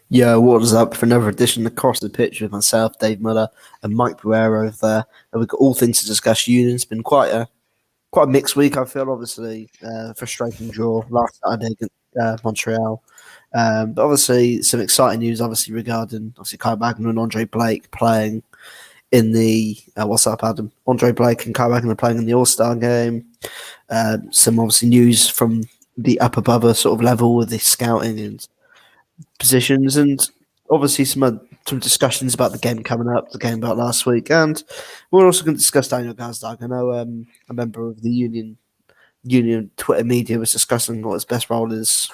Yeah, what is up for another edition across the pitch with myself, Dave Muller, and Mike Pereira over there. And we've got all things to discuss. Union. It's been quite a mixed week. I feel obviously frustrating draw last Saturday against Montreal, but obviously some exciting news. Obviously regarding Kyle Bagman and Andre Blake playing in the what's up, Adam? Andre Blake and Kyle Bagman are playing in the All Star game. Some obviously news from the up above a sort of level with the scouting and positions, and obviously some discussions about the game coming up, the game about last week, and we're also going to discuss Daniel Gazdag. I know a member of the Union Twitter media was discussing what his best role is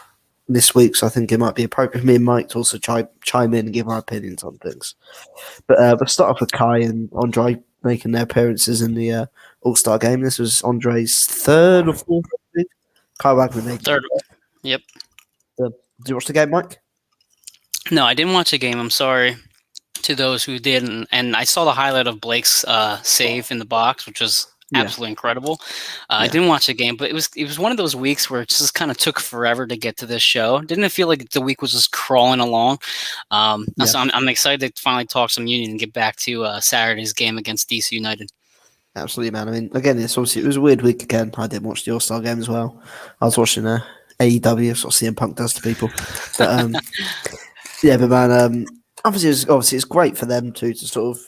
this week, so I think it might be appropriate for me and Mike to also chime in and give our opinions on things. But we'll start off with Kai and Andre making their appearances in the All Star game. This was Andre's third or fourth. I think. Kai Wagner made Third. Yep. Did you watch the game, Mike? No, I didn't watch the game. I'm sorry to those who didn't. And I saw the highlight of Blake's save in the box, which was absolutely incredible. I didn't watch the game, but it was one of those weeks where it just kind of took forever to get to this show. Didn't it feel like the week was just crawling along? So I'm excited to finally talk some Union and get back to Saturday's game against DC United. Absolutely, man. I mean, again, it was a weird week again. I didn't watch the All Star game as well. I was watching AEW, sort of CM Punk does to people. But yeah, but man, obviously it's great for them to sort of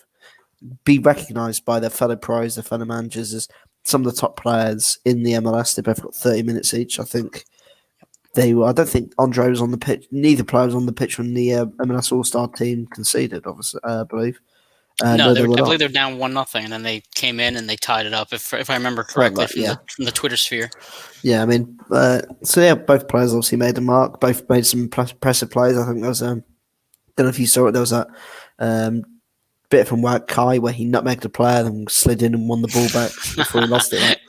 be recognised by their fellow pros, their fellow managers as some of the top players in the MLS. They both got 30 minutes each. I think they were. I don't think Andre was on the pitch. Neither player was on the pitch when the MLS All Star team conceded. Obviously, I believe. No, I believe they're down 1-0, and then they came in and they tied it up. If I remember correctly, from the Twitter sphere. Yeah, I mean, both players obviously made a mark. Both made some impressive plays. I think there was don't know if you saw it. There was that bit from Kai where he nutmegged a player and slid in and won the ball back before he lost it. Right?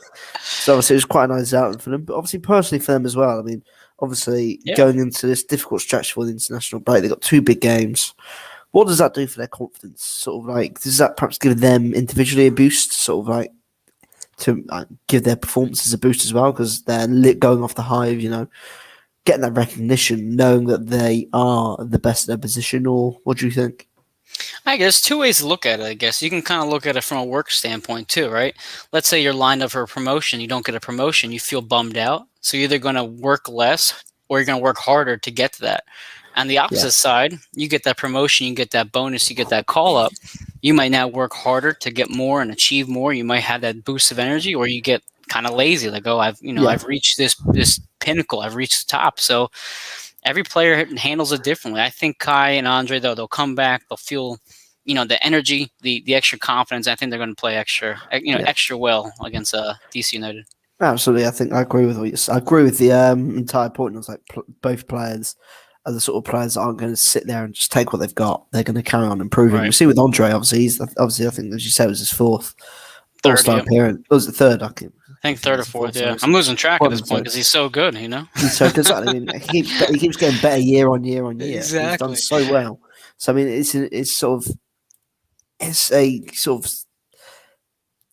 So obviously it was quite a nice outing for them, but obviously personally for them as well. I mean, obviously going into this difficult stretch for the international break, they got 2 big games. What does that do for their confidence? Sort of like, does that perhaps give them individually a boost? Sort of like to give their performances a boost as well, because they're going off the high of, getting that recognition, knowing that they are the best in their position, or what do you think? I guess 2 ways to look at it, I guess. You can kind of look at it from a work standpoint too, right? Let's say you're lined up for a promotion, you don't get a promotion, you feel bummed out. So you're either going to work less or you're going to work harder to get to that. On the opposite side, you get that promotion, you get that bonus, you get that call up. You might now work harder to get more and achieve more. You might have that boost of energy, or you get kind of lazy, like, oh, I've reached this pinnacle, I've reached the top. So every player handles it differently. I think Kai and Andre, though, they'll come back, they'll feel, the energy, the extra confidence. I think they're going to play extra well against DC United. Absolutely, I think I agree with what you said. I agree with the entire point. It was like both players are the sort of players that aren't going to sit there and just take what they've got. They're going to carry on improving. Right. We see with Andre, obviously, I think, as you said, it was his fourth All-Star appearance. It was the third, I think third or fourth, yeah. I'm losing track at this point because he's so good, He's so good. I mean, he keeps getting better year on year on year. Exactly. He's done so well. So, I mean, it's a sort of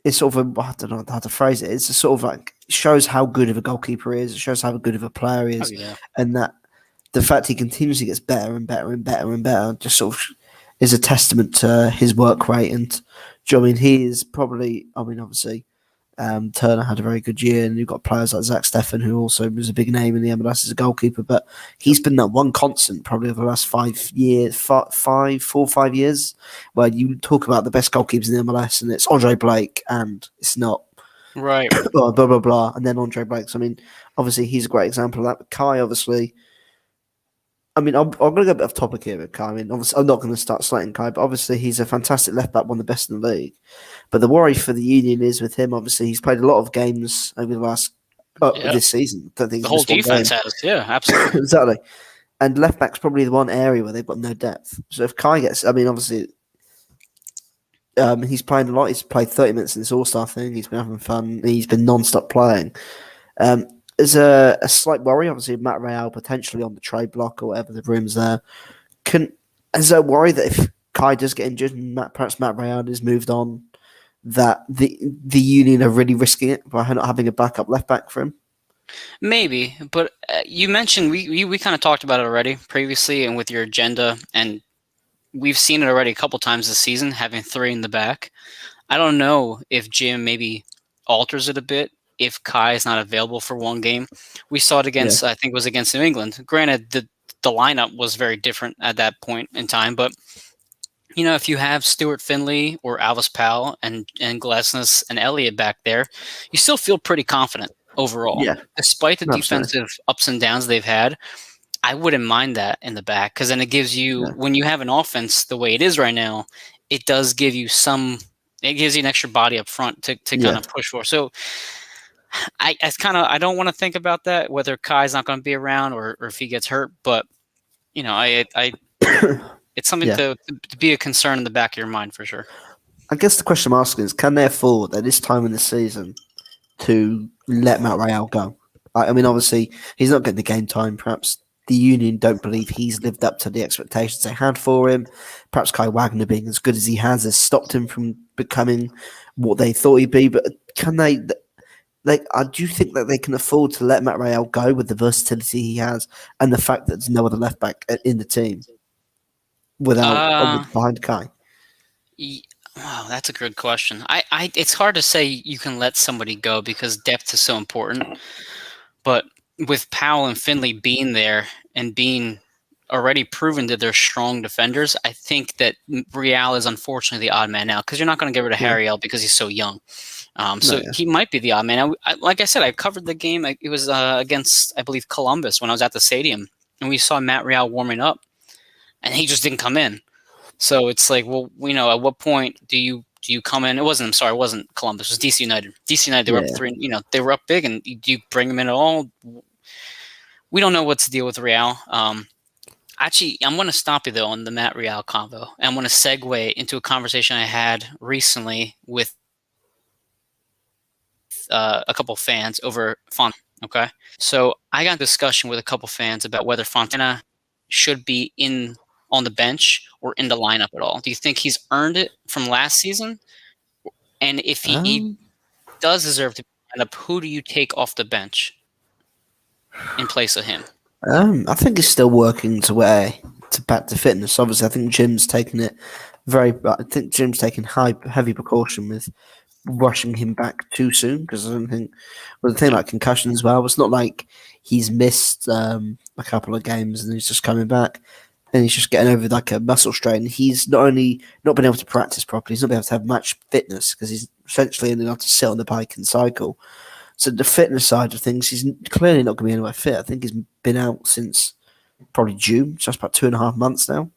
I don't know how to phrase it. It's a sort of like, shows how good of a goalkeeper he is. It shows how good of a player he is. And that the fact he continuously gets better and better and better and better just sort of is a testament to his work rate. And he is probably, obviously, Turner had a very good year, and you've got players like Zach Steffen, who also was a big name in the MLS as a goalkeeper, but he's been that one constant probably over the last 5 years, 4 or 5 years, where you talk about the best goalkeepers in the MLS, and it's Andre Blake, and it's not. Right. blah, blah, blah, blah, and then Andre Blake. So, I mean, obviously, he's a great example of that. But Kai, obviously, I'm going to go a bit off topic here with Kai. I mean, obviously, I'm not going to start slating Kai, but obviously he's a fantastic left back, one of the best in the league. But the worry for the Union is with him, obviously, he's played a lot of games over the last this season. I don't think the whole defense has, absolutely. Exactly. And left back's probably the one area where they've got no depth. So if Kai gets, obviously, he's playing a lot. He's played 30 minutes in this All-Star thing. He's been having fun. He's been non-stop playing. There's a slight worry, obviously, Matt Real potentially on the trade block or whatever the room's there. Is there a worry that if Kai does get injured and perhaps Matt Real is moved on, that the Union are really risking it by not having a backup left back for him? Maybe, but you mentioned we kind of talked about it already previously, and with your agenda, and we've seen it already a couple times this season, having three in the back. I don't know if Jim maybe alters it a bit if Kai is not available for one game. We saw it Yeah, against, I think it was against New England. Granted, the lineup was very different at that point in time, but if you have Stuart Finley or Alvis Powell and Glesnes and Elliott back there, you still feel pretty confident overall. yeah, Despite the absolutely. defensive ups and downs they've had, I wouldn't mind that in the back because then it gives you, Yeah, when you have an offense the way it is right now, it does give you it gives you an extra body up front to kind yeah. of push for. So I don't want to think about that, whether Kai's not going to be around or if he gets hurt, but it's something Yeah. to be a concern in the back of your mind for sure. I guess the question I'm asking is, can they afford at this time in the season to let Matt Real go? I mean, obviously, he's not getting the game time. Perhaps the Union don't believe he's lived up to the expectations they had for him. Perhaps Kai Wagner being as good as he has stopped him from becoming what they thought he'd be. But can they? Do you think that they can afford to let Matt Real go with the versatility he has and the fact that there's no other left back in the team Uh, behind Kai? wow, that's a good question. It's hard to say you can let somebody go because depth is so important. But with Powell and Finley being there and being already proven that they're strong defenders, I think that Real is unfortunately the odd man out because you're not going to get rid of Yeah, Harry L because he's so young. no, So yeah, he might be the odd man. Like I said, I covered the game. It was against, I believe, Columbus when I was at the stadium, and we saw Matt Real warming up, and he just didn't come in. So it's like, well, at what point do you come in? It wasn't. I'm sorry, it wasn't Columbus. It was DC United. DC United. They were up yeah. three. They were up big, and do you bring them in at all? We don't know what's the deal with Real. Actually, I'm going to stop you though on the Matt Real convo. And I'm going to segue into a conversation I had recently with a couple fans over Fontana. Okay, so I got a discussion with a couple fans about whether Fontana should be in on the bench or in the lineup at all. Do you think he's earned it from last season? And if he Um, does deserve to be in the lineup, who do you take off the bench in place of him? I think he's still working to where to back to fitness. Obviously, I think Jim's taking it very. I think Jim's taking heavy precaution with rushing him back too soon because I don't think. Well, the thing like concussion as well. It's not like he's missed a couple of games and he's just coming back and he's just getting over like a muscle strain. He's not only not been able to practice properly, he's not been able to have much fitness because he's essentially only able to sit on the bike and cycle. So the fitness side of things, he's clearly not going to be anywhere fit. I think he's been out since probably June, so that's about 2.5 months now.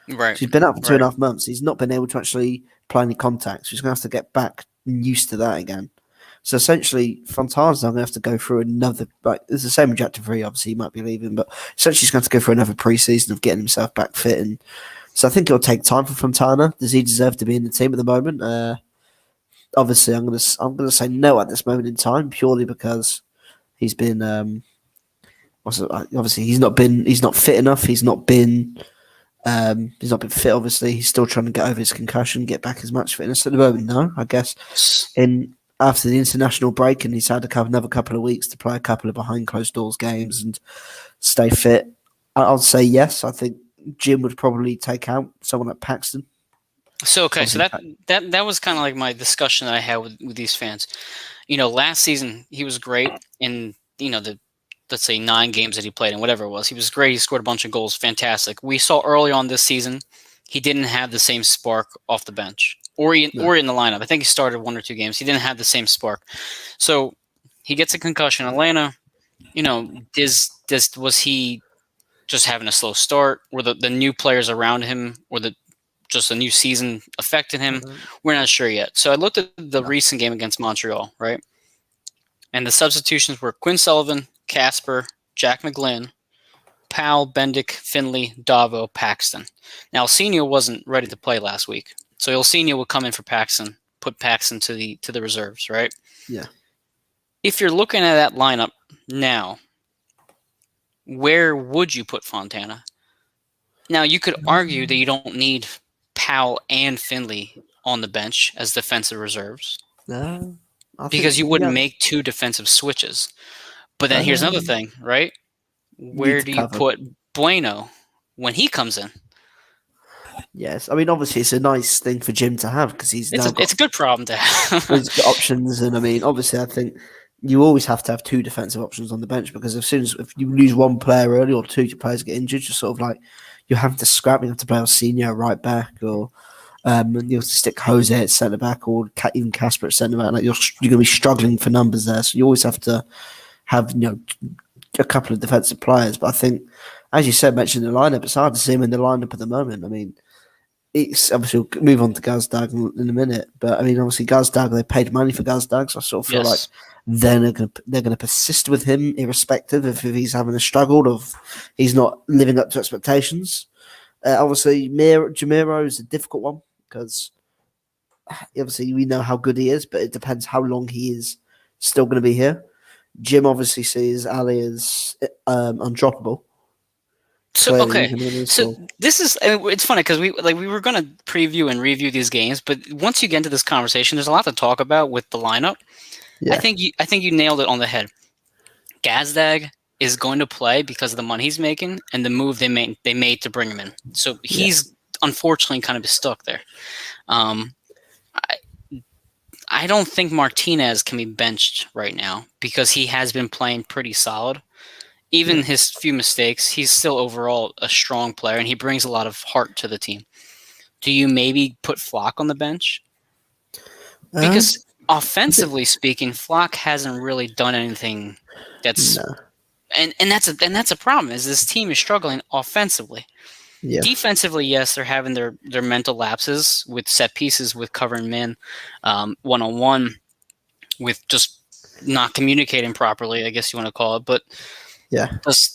Right, So he's been out for two and right. a half months. He's not been able to actually play any contacts. He's going to have to get back used to that again. So essentially, Fontana's now going to have to go through another. Like it's the same with Jack DeVries. Obviously, he might be leaving, but essentially, he's going to have to go through another preseason of getting himself back fit. And so I think it'll take time for Fontana. Does he deserve to be in the team at the moment? Obviously, I'm gonna say no at this moment in time, purely because he's been obviously he's not fit enough. He's not been fit. Obviously, he's still trying to get over his concussion, get back as much fitness at the moment. No, I guess in after the international break, and he's had another couple of weeks to play a couple of behind closed doors games and stay fit. I'll say yes. I think Jim would probably take out someone like Paxton. So okay, so Obviously, that was kind of like my discussion that I had with these fans. Last season he was great in the let's say 9 games that he played in, whatever it was. He was great. He scored a bunch of goals. Fantastic. We saw early on this season he didn't have the same spark off the bench no, or in the lineup. I think he started 1 or 2 games. He didn't have the same spark. So he gets a concussion. Atlanta, was he just having a slow start? Were the new players around him or the just a new season affected him? We're not sure yet. So I looked at the no, recent game against Montreal, right? And the substitutions were Quinn Sullivan, Casper, Jack McGlynn, Powell, Bendick, Finley, Davo, Paxton. Now, Ilsinho wasn't ready to play last week, so Ilsinho would come in for Paxton, put Paxton to the reserves, right? yeah. If you're looking at that lineup now, where would you put Fontana? Now, you could argue that you don't need Powell and Finley on the bench as defensive reserves No, I think because you wouldn't yeah, make 2 defensive switches. But then here's another thing, right? Need Where to do you cover. put Bueno when he comes in? Yes, I mean obviously it's a nice thing for Jim to have because he's now It's got a good problem to have. he's got options, and I mean obviously I think you always have to have two defensive options on the bench because as soon as if you lose one player early or two players get injured, you're sort of like you have to scrap. You have to play a senior right back, or you have to stick Jose at centre back, or even Casper at centre back. Like you're going to be struggling for numbers there, so you always have to have a couple of defensive players. But I think, as you said, mentioned the lineup, it's hard to see him in the lineup at the moment. I mean, it's obviously we'll move on to Gazdag in a minute, but I mean, obviously Gazdag, they paid money for Gazdag, so I sort of feel like Yes. they're going to persist with him, irrespective of if he's having a struggle or if he's not living up to expectations. Obviously, Jamiro is a difficult one because obviously we know how good he is, but it depends how long he is still going to be here. Jim obviously sees Ali as undroppable. So Clearly, okay, even in his so school. this is it's funny because we were gonna preview and review these games, but once you get into this conversation, there's a lot to talk about with the lineup. Yeah, I think you nailed it on the head. Gazdag is going to play because of the money he's making and the move they made to bring him in. So yeah, he's unfortunately kind of stuck there. Um, I, I don't think Martinez can be benched right now because he has been playing pretty solid. Even yeah. his few mistakes, he's still overall a strong player and he brings a lot of heart to the team. Do you maybe put Flock on the bench? Um, Because offensively speaking, Flock hasn't really done anything that's no, and that's a problem. Is this team is struggling offensively. yeah, Defensively, yes, they're having their mental lapses with set pieces, with covering men, 1-on-1, with just not communicating properly. I guess you want to call it. But yeah.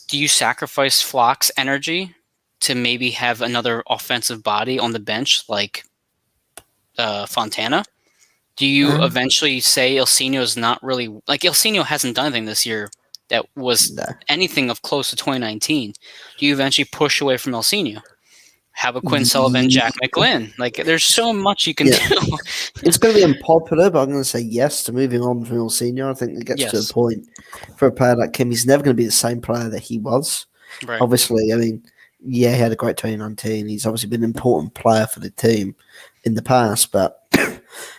do you sacrifice Flock's energy to maybe have another offensive body on the bench like Fontana? Do you Um, eventually say Ilsinho is not really like Ilsinho hasn't done anything this year that was no. anything of close to 2019? Do you eventually push away from Ilsinho? Have a Quinn Sullivan, Ye- Jack McGlynn. Like there's so much you can Yeah, do. it's going to be unpopular, but I'm going to say yes to moving on from Senior. I think it gets to a Yes. point for a player like Kim. He's never going to be the same player that he was. Right. Obviously, I mean, yeah, he had a great 2019. He's obviously been an important player for the team in the past, but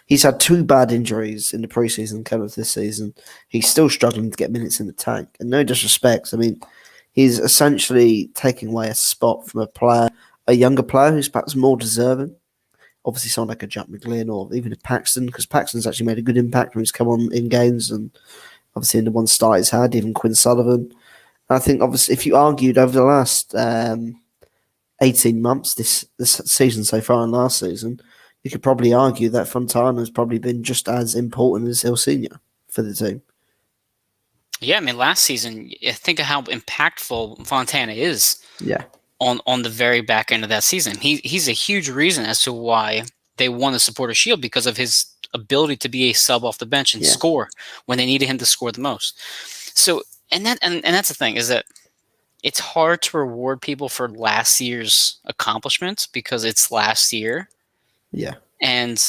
he's had two bad injuries in the preseason, kind of this season. He's still struggling to get minutes in the tank. And no disrespect, I mean, he's essentially taking away a spot from a younger player who's perhaps more deserving. Obviously, someone like a Jack McGlynn or even a Paxton, because Paxton's actually made a good impact when he's come on in games and obviously in the one start he's had, even Quinn Sullivan. I think obviously if you argued over the last 18 months, this season so far and last season, you could probably argue that Fontana has probably been just as important as Il Senior for the team. Yeah, I mean last season, think of how impactful Fontana is Yeah, on the very back end of that season. He's a huge reason as to why they won the Supporter Shield because of his ability to be a sub off the bench and yeah, score when they needed him to score the most. So and that's the thing is that it's hard to reward people for last year's accomplishments because it's last year yeah, and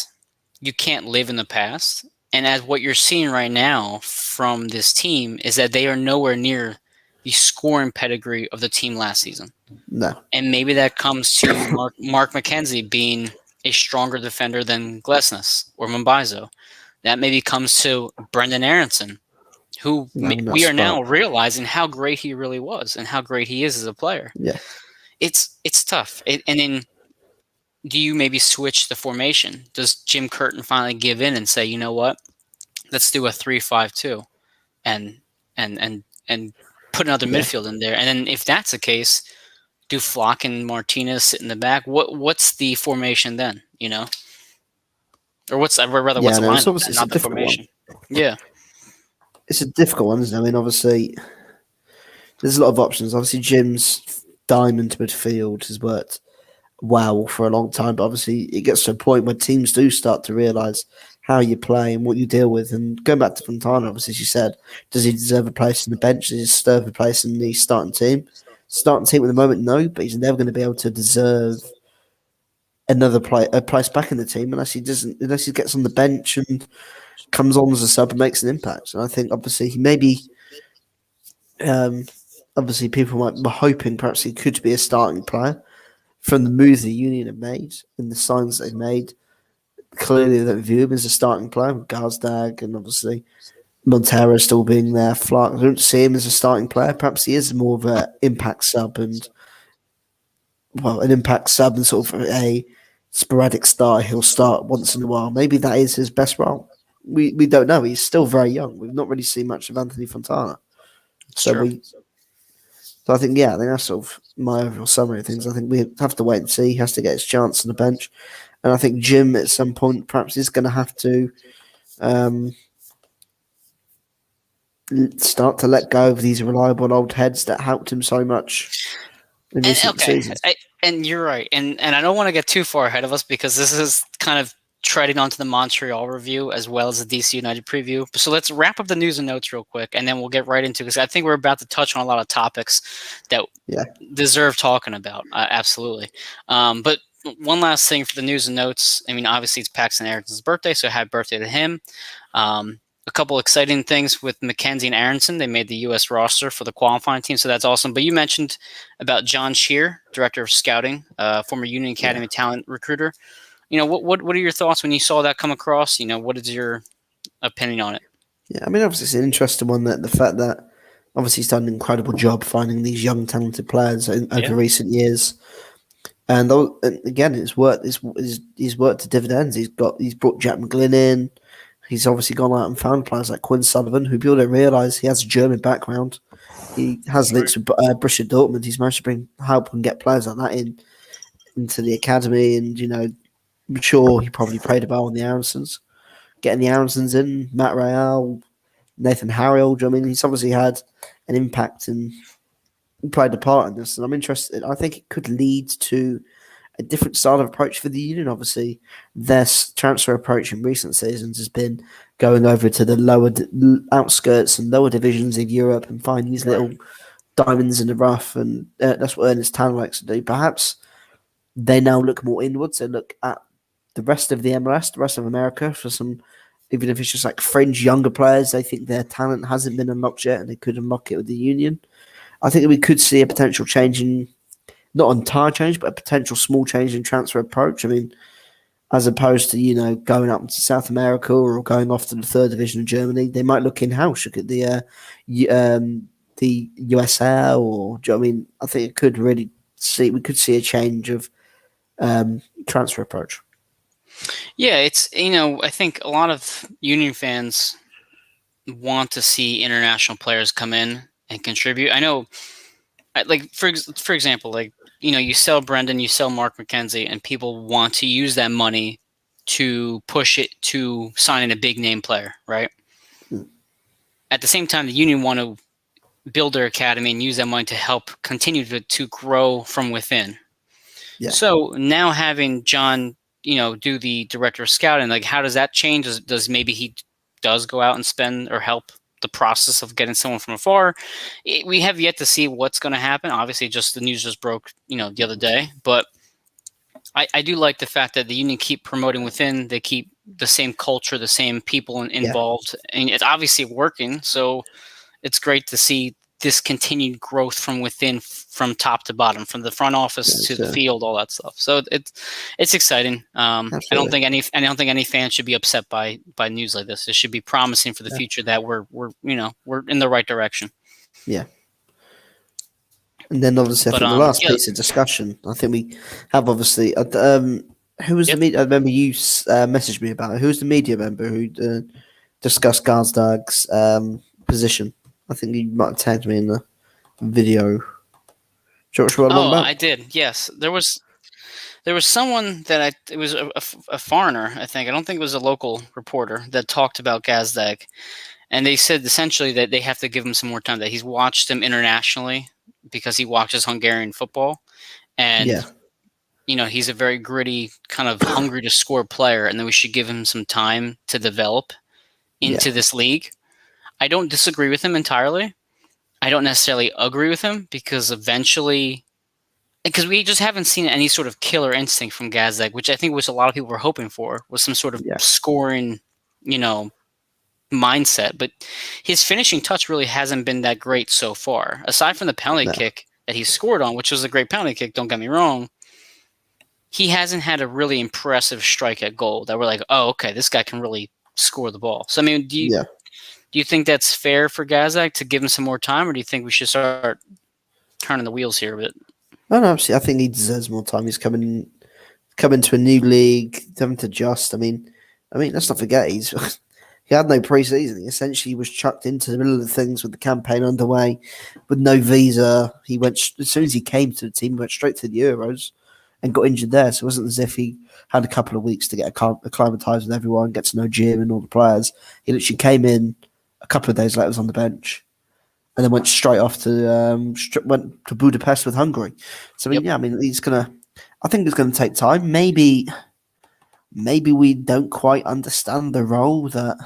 you can't live in the past. And as what you're seeing right now from this team is that they are nowhere near the scoring pedigree of the team last season. no, And maybe that comes to Mark McKenzie being a stronger defender than Glesnes or Mumbizo. That maybe comes to Brendan Aronson, who no, not we are now Spark. realizing how great he really was and how great he is as a player. Yeah, It's tough. And then do you maybe switch the formation? Does Jim Curtin finally give in and say, you know what, let's do a 3-5-2 and and put another yeah, midfield in there? And then if that's the case, do Flock and Martinez sit in the back? What's the formation then? You know, or what's the yeah. No, lineup then, it's a not the difficult one. formation? Yeah, It's a difficult one, isn't it? I mean, obviously, there's a lot of options. Obviously, Jim's diamond midfield has worked well for a long time, but obviously it gets to a point where teams do start to realise how you play and what you deal with. And going back to Fontana, obviously, as you said, does he deserve a place in the bench? Does he deserve a place in the starting team? Starting team at the moment, no, but he's never going to be able to deserve a place back in the team unless he gets on the bench and comes on as a sub and makes an impact. And I think obviously he maybe Um, Obviously, people were hoping perhaps he could be a starting player from the moves the Union have made and the signs they've made. Clearly, they don't view him as a starting player with Gazdag and obviously Montero still being there. Flark, I don't see him as a starting player. Perhaps he is more of an impact sub and sort of a sporadic start. He'll start once in a while. Maybe that is his best role. We don't know. He's still very young. We've not really seen much of Anthony Fontana. It's So true. we So I think, yeah, I think that's sort of my overall summary of things. I think we have to wait and see. He has to get his chance on the bench. And I think Jim at some point perhaps is going to have to um, start to let go of these reliable old heads that helped him so much in And recent okay, seasons. and you're right, and I don't want to get too far ahead of us because this is kind of treading onto the Montreal review as well as the DC United preview. So let's wrap up the news and notes real quick, and then we'll get right into because I think we're about to touch on a lot of topics that Yeah. deserve talking about. Absolutely. But one last thing for the news and notes. I mean, obviously it's Paxton Aaronson's birthday, so happy birthday to him. A couple exciting things with McKenzie and Aronson. They made the U.S. roster for the qualifying team, so that's awesome. But you mentioned about John Shear, director of scouting, former Union Academy Yeah. talent recruiter. You know, what are your thoughts when you saw that come across? You know, what is your opinion on it? Yeah. I mean, obviously, it's an interesting one that the fact that obviously he's done an incredible job finding these young, talented players Yeah, over recent years. And again, he's worked to dividends. He's brought Jack McGlynn in. He's obviously gone out and found players like Quinn Sullivan, who people don't realise he has a German background. He has right. links with Borussia Dortmund. He's managed to help and get players like that into the academy, and I'm sure he probably played about on the Aronsons, getting the Aronsons in, Matt Real, Nathan Harriel. I mean, he's obviously had an impact and played a part in this, and I'm interested. I think it could lead to a different style of approach for the Union. Obviously, their transfer approach in recent seasons has been going over to the outskirts and lower divisions of Europe and find these Right. little diamonds in the rough, and that's what Ernest Tan likes to do. Perhaps they now look more inwards. They look at the rest of the MLS, the rest of America, for some, even if it's just like fringe younger players. They think their talent hasn't been unlocked yet, and they could unlock it with the Union. I think we could see a potential change in, not an entire change, but a potential small change in transfer approach. I mean, as opposed to going up to South America or going off to the third division of Germany, they might look in house, look at the USL, or do you know what I mean? I think it could really see we could see a change of transfer approach. Yeah, it's I think a lot of Union fans want to see international players come in and contribute. I know, like for example, like you sell Brendan, you sell Mark McKenzie, and people want to use that money to push it to signing a big name player, right? Mm. At the same time, the Union want to build their academy and use that money to help continue to grow from within. Yeah, So now having John, do the director of scouting, like how does that change? Does maybe he does go out and spend or help the process of getting someone from afar? We have yet to see what's going to happen. Obviously, just the news just broke, the other day. But I do like the fact that the Union keep promoting within. They keep the same culture, the same people yeah, involved, and it's obviously working. So it's great to see this continued growth from within, from top to bottom, from the front yeah. office to the field, all that stuff. So it's exciting. Absolutely. I don't think any fan should be upset by news like this. It should be promising for the Yeah, future that we're in the right direction. yeah. And then obviously, I But think the last yeah, piece of discussion, I think we have obviously, who was the yep. media? I remember you messaged me about it. Who was the media member who discussed Gazdag's position? I think you might have tagged me in the video. Do you know what I'm on Oh, about? I did. Yes, there was someone that it was a foreigner. I think I don't think it was a local reporter that talked about Gazdag. And they said essentially that they have to give him some more time, that he's watched him internationally because he watches Hungarian football. And, Yeah, he's a very gritty, kind of hungry to score player. And then we should give him some time to develop yeah, into this league. I don't disagree with him entirely. I don't necessarily agree with him because eventually, because we just haven't seen any sort of killer instinct from Gazdag, which I think was a lot of people were hoping for, was some sort of yeah, scoring, you know, mindset, but his finishing touch really hasn't been that great so far. Aside from the penalty No. kick that he scored on, which was a great penalty kick, don't get me wrong, he hasn't had a really impressive strike at goal that we're like, oh, okay, this guy can really score the ball. So I mean, Yeah. do you think that's fair for Gazak to give him some more time, or do you think we should start turning the wheels here a bit? No, absolutely. I think he deserves more time. He's coming to a new league, having to adjust. I mean, let's not forget he had no preseason. He essentially was chucked into the middle of the things with the campaign underway, with no visa. He went as soon as he came to the team, he went straight to the Euros and got injured there. So it wasn't as if he had a couple of weeks to get acclimatized with everyone, get to know Jim and all the players. He literally came in a couple of days later, was on the bench, and then went straight off to went to Budapest with Hungary. So I mean, Yep. yeah, I mean, I think it's gonna take time. Maybe we don't quite understand the role that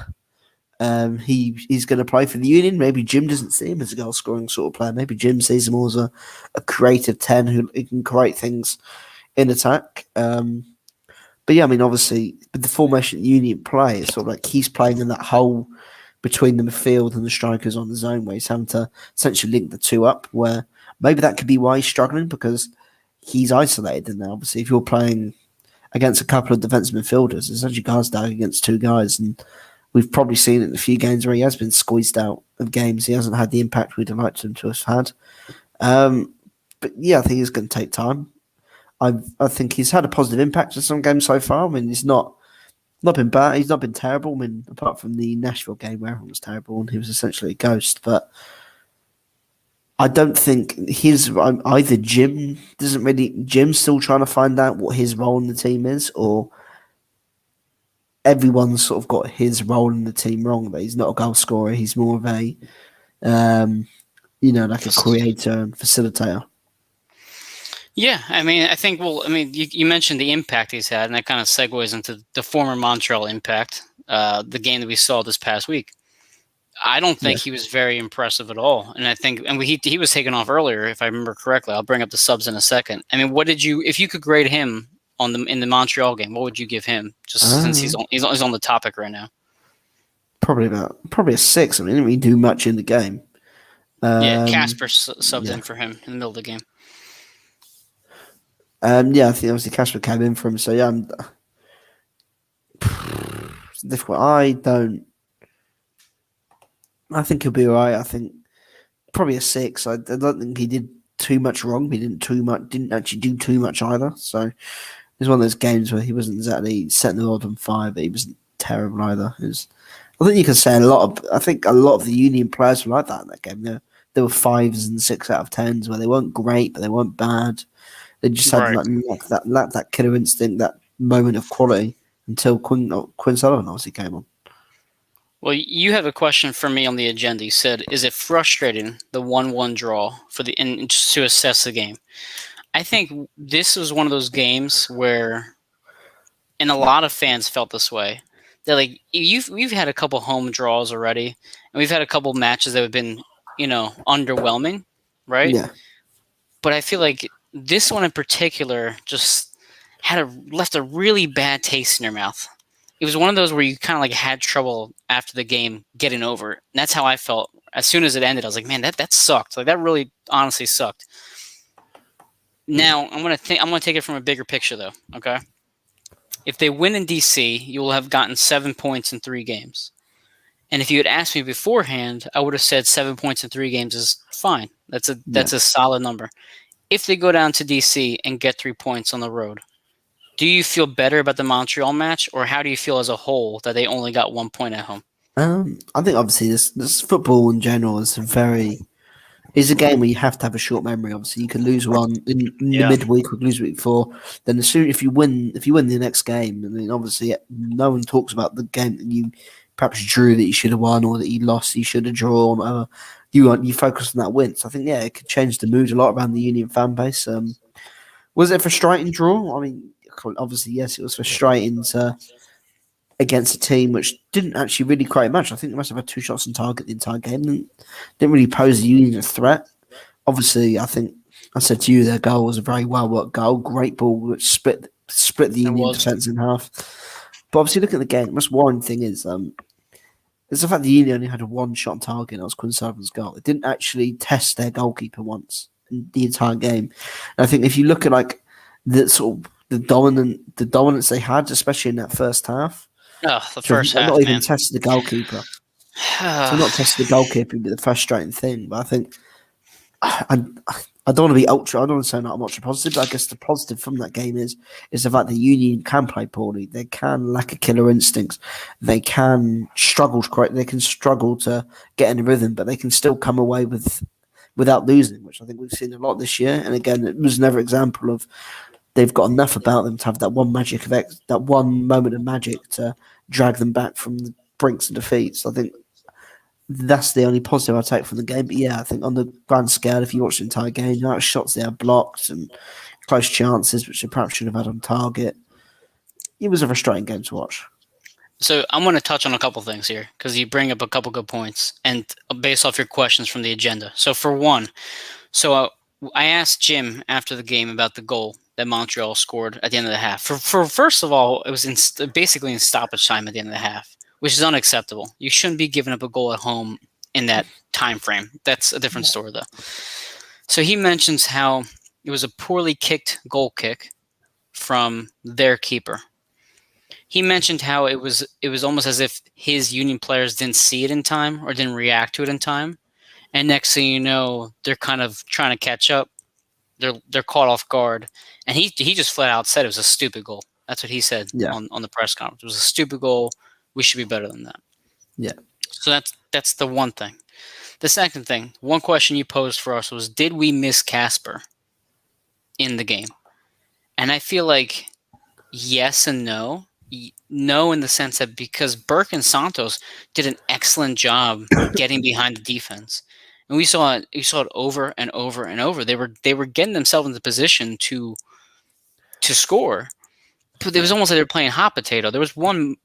he's going to play for the Union. Maybe Jim doesn't see him as a goal scoring sort of player. Maybe Jim sees him more as a creative 10 who can create things in attack. But yeah, I mean, obviously, with the formation that Union play, it's sort of like he's playing in that hole between the midfield and the strikers on the zone where he's having to essentially link the two up, where maybe that could be why he's struggling because he's isolated. And now, obviously, if you're playing against a couple of defensive midfielders, it's actually guys down against two guys. And we've probably seen it in a few games where he has been squeezed out of games. He hasn't had the impact we'd have liked him to have had. But yeah, I think it's going to take time. I think he's had a positive impact in some games so far. I mean, he's not been bad. He's not been terrible. I mean, apart from the Nashville game where everyone was terrible and he was essentially a ghost. But I don't think either Jim's still trying to find out what his role in the team is, or everyone's sort of got his role in the team wrong. That he's not a goal scorer. He's more of a, like a creator and facilitator. Yeah, I mean, I think. Well, I mean, you mentioned the impact he's had, and that kind of segues into the former Montreal impact, the game that we saw this past week. I don't think he was very impressive at all, and I think, and he was taken off earlier, if I remember correctly. I'll bring up the subs in a second. I mean, if you could grade him in the Montreal game, what would you give him? Just since he's on the topic right now. Probably a 6. I mean, he didn't really do much in the game. Yeah, Casper subbed in for him in the middle of the game. Yeah, I think obviously Casper came in for him. So yeah, it's difficult. I think he'll be alright. I think probably a 6. I don't think he did too much wrong. He didn't actually do too much either. So it was one of those games where he wasn't exactly setting the world on fire, but he wasn't terrible either. I think you can say I think a lot of the Union players were like that in that game. There were 5s and 6 out of 10s where they weren't great, but they weren't bad. They just had that killer instinct, that moment of quality until Quinn Sullivan obviously came on. Well, you have a question for me on the agenda. You said, "Is it frustrating the 1-1 draw and just to assess the game?" I think this was one of those games where, and a lot of fans felt this way. That like we've had a couple home draws already, and we've had a couple matches that have been underwhelming, right? Yeah. But I feel like this one in particular just left a really bad taste in your mouth. It was one of those where you kind of like had trouble after the game getting over it. And that's how I felt. As soon as it ended, I was like, man, that sucked. Like that really honestly sucked. Now I'm gonna take it from a bigger picture though, okay? If they win in DC, you will have gotten 7 points in 3 games. And if you had asked me beforehand, I would have said 7 points in 3 games is fine. That's a solid number. If they go down to DC and get 3 points on the road, do you feel better about the Montreal match, or how do you feel as a whole that they only got 1 point at home? I think obviously this football in general is a game where you have to have a short memory. Obviously, you can lose one in the midweek or lose week 4. Then if you win the next game, I mean, obviously no one talks about the game that you perhaps drew that you should have won, or that you lost, you should have drawn. Whatever. You focus on that win. So I think it could change the mood a lot around the Union fan base. Was it a frustrating draw? I mean, obviously yes, it was frustrating against a team which didn't actually really create much. I think they must have had 2 shots on target the entire game. Didn't really pose the Union a threat. Obviously, I think I said to you their goal was a very well worked goal, great ball which split the Union defence in half. But obviously, look at the game. The most worrying thing is It's the fact that Union only had a one shot on target, and that was Quinn Sullivan's goal. It didn't actually test their goalkeeper once in the entire game. And I think if you look at like the sort of the dominance they had, especially in that first half, Oh, the to first not half, even man. test the goalkeeper. To not test the goalkeeper would be the frustrating thing. But I think I don't want to be ultra. I don't want to sound like I'm ultra positive, but I guess the positive from that game is the fact that Union can play poorly. They can lack a killer instinct. They can struggle to create. They can struggle to get in a rhythm, but they can still come away without losing, which I think we've seen a lot this year. And again, it was another example of they've got enough about them to have that that one moment of magic to drag them back from the brinks of defeat. So I think that's the only positive I take from the game. But yeah, I think on the grand scale, if you watch the entire game, the amount of shots they had blocked and close chances, which they perhaps should have had on target, it was a frustrating game to watch. So I'm going to touch on a couple things here because you bring up a couple good points and based off your questions from the agenda. So for one, I asked Jim after the game about the goal that Montreal scored at the end of the half. For first of all, it was basically in stoppage time at the end of the half, which is unacceptable. You shouldn't be giving up a goal at home in that time frame. That's a different story, though. So he mentions how it was a poorly kicked goal kick from their keeper. He mentioned how it was almost as if his Union players didn't see it in time or didn't react to it in time. And next thing you know, they're kind of trying to catch up. They're caught off guard. And he just flat out said it was a stupid goal. That's what he said on the press conference. It was a stupid goal. We should be better than that. Yeah. So that's the one thing. The second thing, one question you posed for us was, did we miss Casper in the game? And I feel like yes and no. No, in the sense that because Burke and Santos did an excellent job getting behind the defense, and we saw it over and over and over. They were getting themselves into position to score, but it was almost like they were playing hot potato. There was one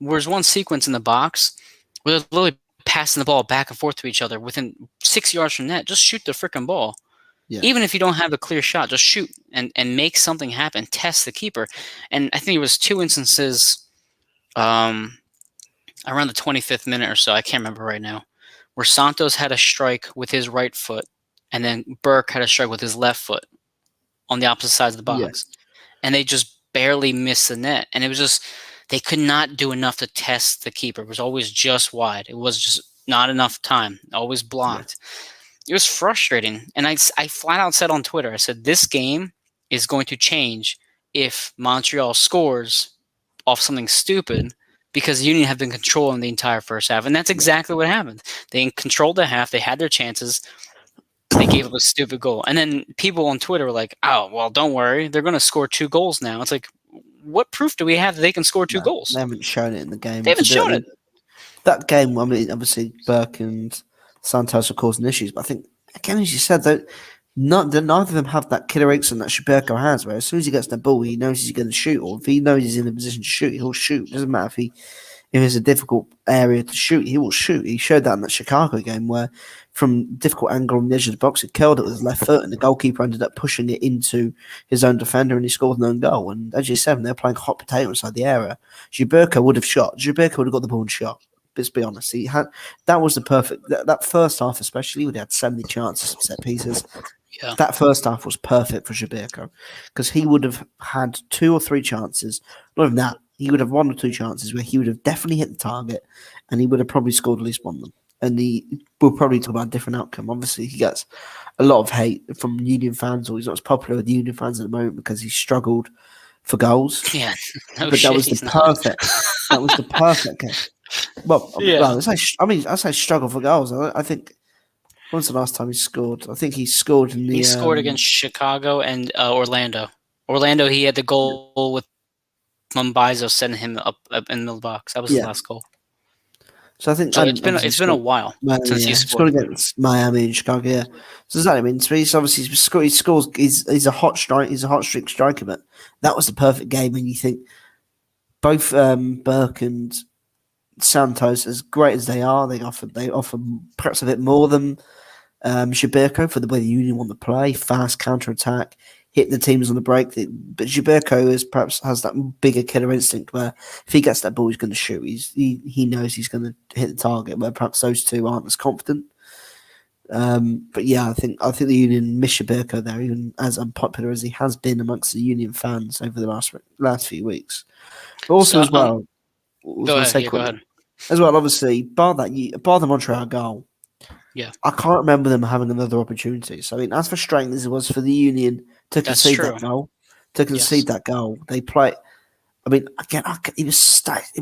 sequence in the box where they're literally passing the ball back and forth to each other within 6 yards from net. Just shoot the freaking ball. Yeah. Even if you don't have a clear shot, just shoot and make something happen. Test the keeper. And I think there was 2 instances around the 25th minute or so, I can't remember right now, where Santos had a strike with his right foot and then Burke had a strike with his left foot on the opposite sides of the box. Yeah. And they just barely missed the net. And it was just, they could not do enough to test the keeper. It was always just wide. It was just not enough time, always blocked. Yeah. It was frustrating. And I flat out said on Twitter, I said, this game is going to change if Montreal scores off something stupid, because Union have been controlling the entire first half. And that's exactly what happened. They controlled the half. They had their chances. They gave up a stupid goal. And then people on Twitter were like, oh, well, don't worry. They're going to score 2 goals now. It's like, what proof do we have that they can score 2 goals? They haven't shown it in the game. They haven't shown it. That game, I mean, obviously Burke and Santos are causing issues. But I think, again, as you said, neither of them have that killer instinct that Shabirko has, where as soon as he gets the ball, he knows he's going to shoot, or if he knows he's in a position to shoot, he'll shoot. It doesn't matter if it's a difficult area to shoot, he will shoot. He showed that in that Chicago game where from difficult angle on the edge of the box, he curled it with his left foot, and the goalkeeper ended up pushing it into his own defender, and he scored an own goal. And as you said, they're playing hot potato inside the area. Shabirko would have shot. Shabirko would have got the ball and shot. Let's be honest. That was the perfect. That first half, especially, we had so many chances of set pieces. Yeah. That first half was perfect for Shabirko because he would have had 2 or 3 chances. Not even that. He would have 1 or 2 chances where he would have definitely hit the target and he would have probably scored at least one of them. And we'll probably talk about a different outcome. Obviously, he gets a lot of hate from Union fans, or he's not as popular with Union fans at the moment because he struggled for goals. Yeah. But that was the perfect game. Well, I say struggle for goals. I think. When's the last time he scored? I think he scored in the. He scored against Chicago and Orlando. Orlando, he had the goal with Mumbaizo sending him up in the box. That was his last goal. So I think it's been a while since he scored against Miami and Chicago. Yeah, so that I mean, so he's obviously he scores. He's a hot strike. He's a hot streak striker. But that was the perfect game. And you think both Burke and Santos, as great as they are, they offer perhaps a bit more than Shabirko for the way the Union want to play, fast counter attack, hit the teams on the break. But Gilberto has that bigger killer instinct where if he gets that ball, he's going to shoot. He knows he's going to hit the target. Where perhaps those two aren't as confident. But yeah, I think the Union miss Gilberto there, even as unpopular as he has been amongst the Union fans over the last few weeks. But also So as well, I was go going to ahead. say Yeah, go quickly ahead. as well. Obviously, bar the Montreal goal. Yeah, I can't remember them having another opportunity. So I mean, as frustrating as it was for the Union to that's concede true. Yes. that goal, they play. I mean, again, it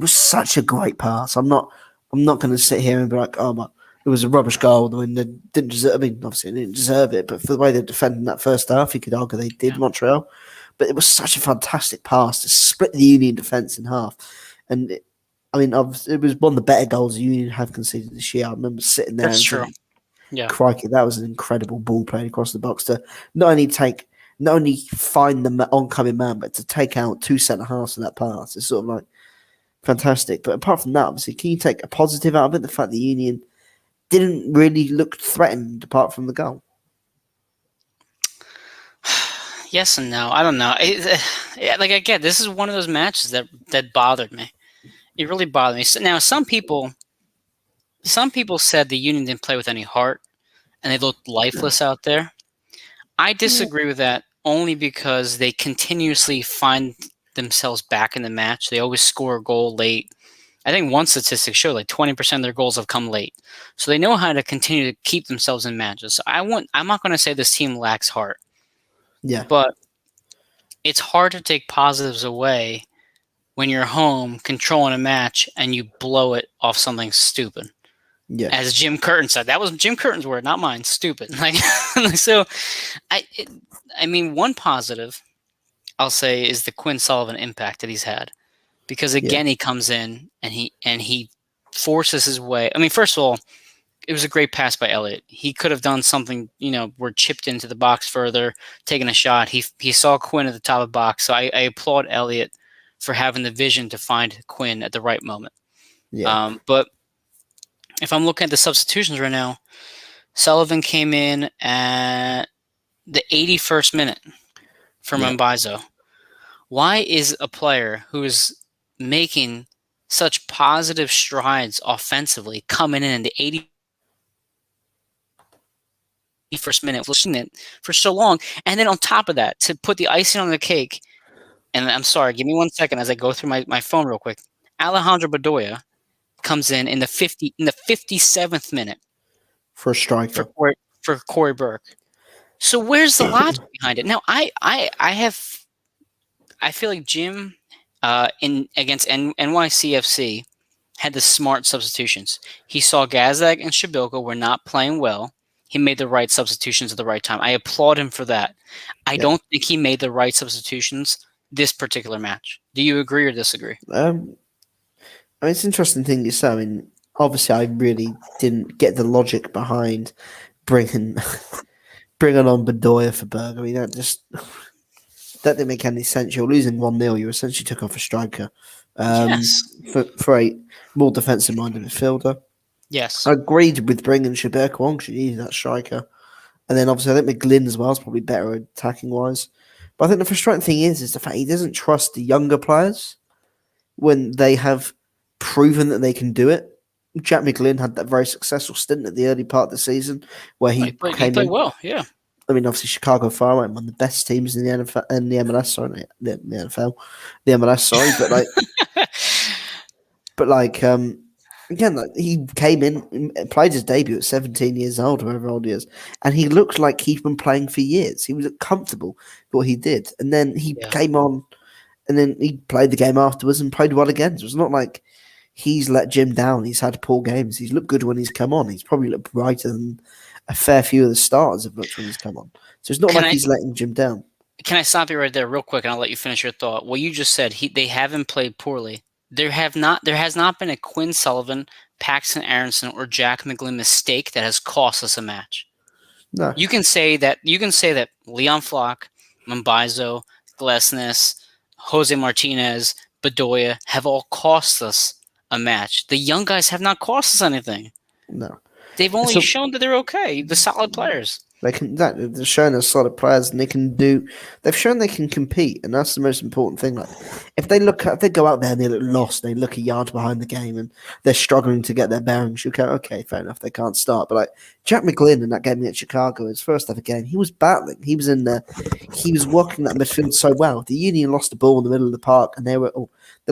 was such a great pass. I'm not going to sit here and be like, oh my, it was a rubbish goal. I mean, they didn't deserve. I mean, obviously they didn't deserve it, but for the way they defended in that first half, you could argue they did Yeah. Montreal. But it was such a fantastic pass to split the Union defense in half, and I mean, it was one of the better goals the Union have conceded this year. I remember sitting there That's and true. thinking, Yeah. crikey, that was an incredible ball played across the box to not only find the oncoming man, but to take out two centre halves in that pass. It's sort of like fantastic. But apart from that, obviously, can you take a positive out of it? The fact the Union didn't really look threatened apart from the goal. Yes and no. I don't know. Like again, this is one of those matches that bothered me. It really bothered me. So now, some people said the Union didn't play with any heart and they looked lifeless out there. I disagree with that only because they continuously find themselves back in the match. They always score a goal late. I think one statistic showed like 20% of their goals have come late. So they know how to continue to keep themselves in matches. I'm not going to say this team lacks heart, Yeah, but it's hard to take positives away when you're home controlling a match and you blow it off something stupid. yeah, As Jim Curtin said, that was Jim Curtin's word, not mine. Stupid. Like, so, I mean, one positive I'll say is the Quinn Sullivan impact that he's had, because yeah, again he comes in and he forces his way. I mean, first of all, it was a great pass by Elliott. He could have done something, where chipped into the box further, taken a shot. He saw Quinn at the top of the box, so I applaud Elliott for having the vision to find Quinn at the right moment. yeah, But if I'm looking at the substitutions right now, Sullivan came in at the 81st minute for yeah. Mbaizo. Why is a player who is making such positive strides offensively coming in the 81st minute, listening it for so long, and then on top of that, to put the icing on the cake, and I'm sorry, give me 1 second as I go through my phone real quick. Alejandro Bedoya comes in the 57th minute For a for striker, Corey Burke. So where's the logic behind it? Now, I feel like Jim in against NYCFC had the smart substitutions. He saw Gazdag and Shabilka were not playing well. He made the right substitutions at the right time. I applaud him for that. I yeah. don't think he made the right substitutions this particular match. Do you agree or disagree? I mean, it's an interesting thing you say. I mean, obviously, I really didn't get the logic behind bringing bringing on Bedoya for Berg. I mean, that didn't make any sense. You're losing 1-0. You essentially took off a striker Yes. for a more defensive minded midfielder. Yes. I agreed with bringing Shaberka on because you needed that striker. And then obviously I think McGlynn as well is probably better attacking wise. But I think the frustrating thing is the fact he doesn't trust the younger players when they have proven that they can do it. Jack McGlynn had that very successful stint at the early part of the season where He he played came in. well. Yeah. I mean, obviously Chicago Fire were one of the best teams in the NFL, in the MLS. Sorry, the NFL, the MLS. Sorry, but like again, like he came in, played his debut at 17 years old, whatever old he is, and he looked like he'd been playing for years. He was comfortable with what he did, and then he Yeah. came on, and then he played the game afterwards and played well again. So it's not like he's let Jim down. He's had poor games. He's looked good when he's come on. He's probably looked brighter than a fair few of the starters have looked when he's come on. So it's not Can like I he's letting Jim down. can I stop you right there real quick and I'll let you finish your thought. What you just said, they haven't played poorly. There has not been a Quinn Sullivan, Paxton Aronson, or Jack McGlynn mistake that has cost us a match. No, You can say that Leon Flock, Mbaizo, Glesnes, Jose Martinez, Bedoya have all cost us a match. The young guys have not cost us anything. no. They've only So shown that they're okay. The solid players. They can. They're showing us solid players, and they can do. They've shown they can compete, and that's the most important thing. Like, if they go out there and they look lost, they look a yard behind the game, and they're struggling to get their bearings. You go, okay, fair enough, they can't start. But like Jack McGlynn in that game against Chicago, his first ever game, he was battling. He was in there. He was working that midfield so well. The Union lost the ball in the middle of the park, and they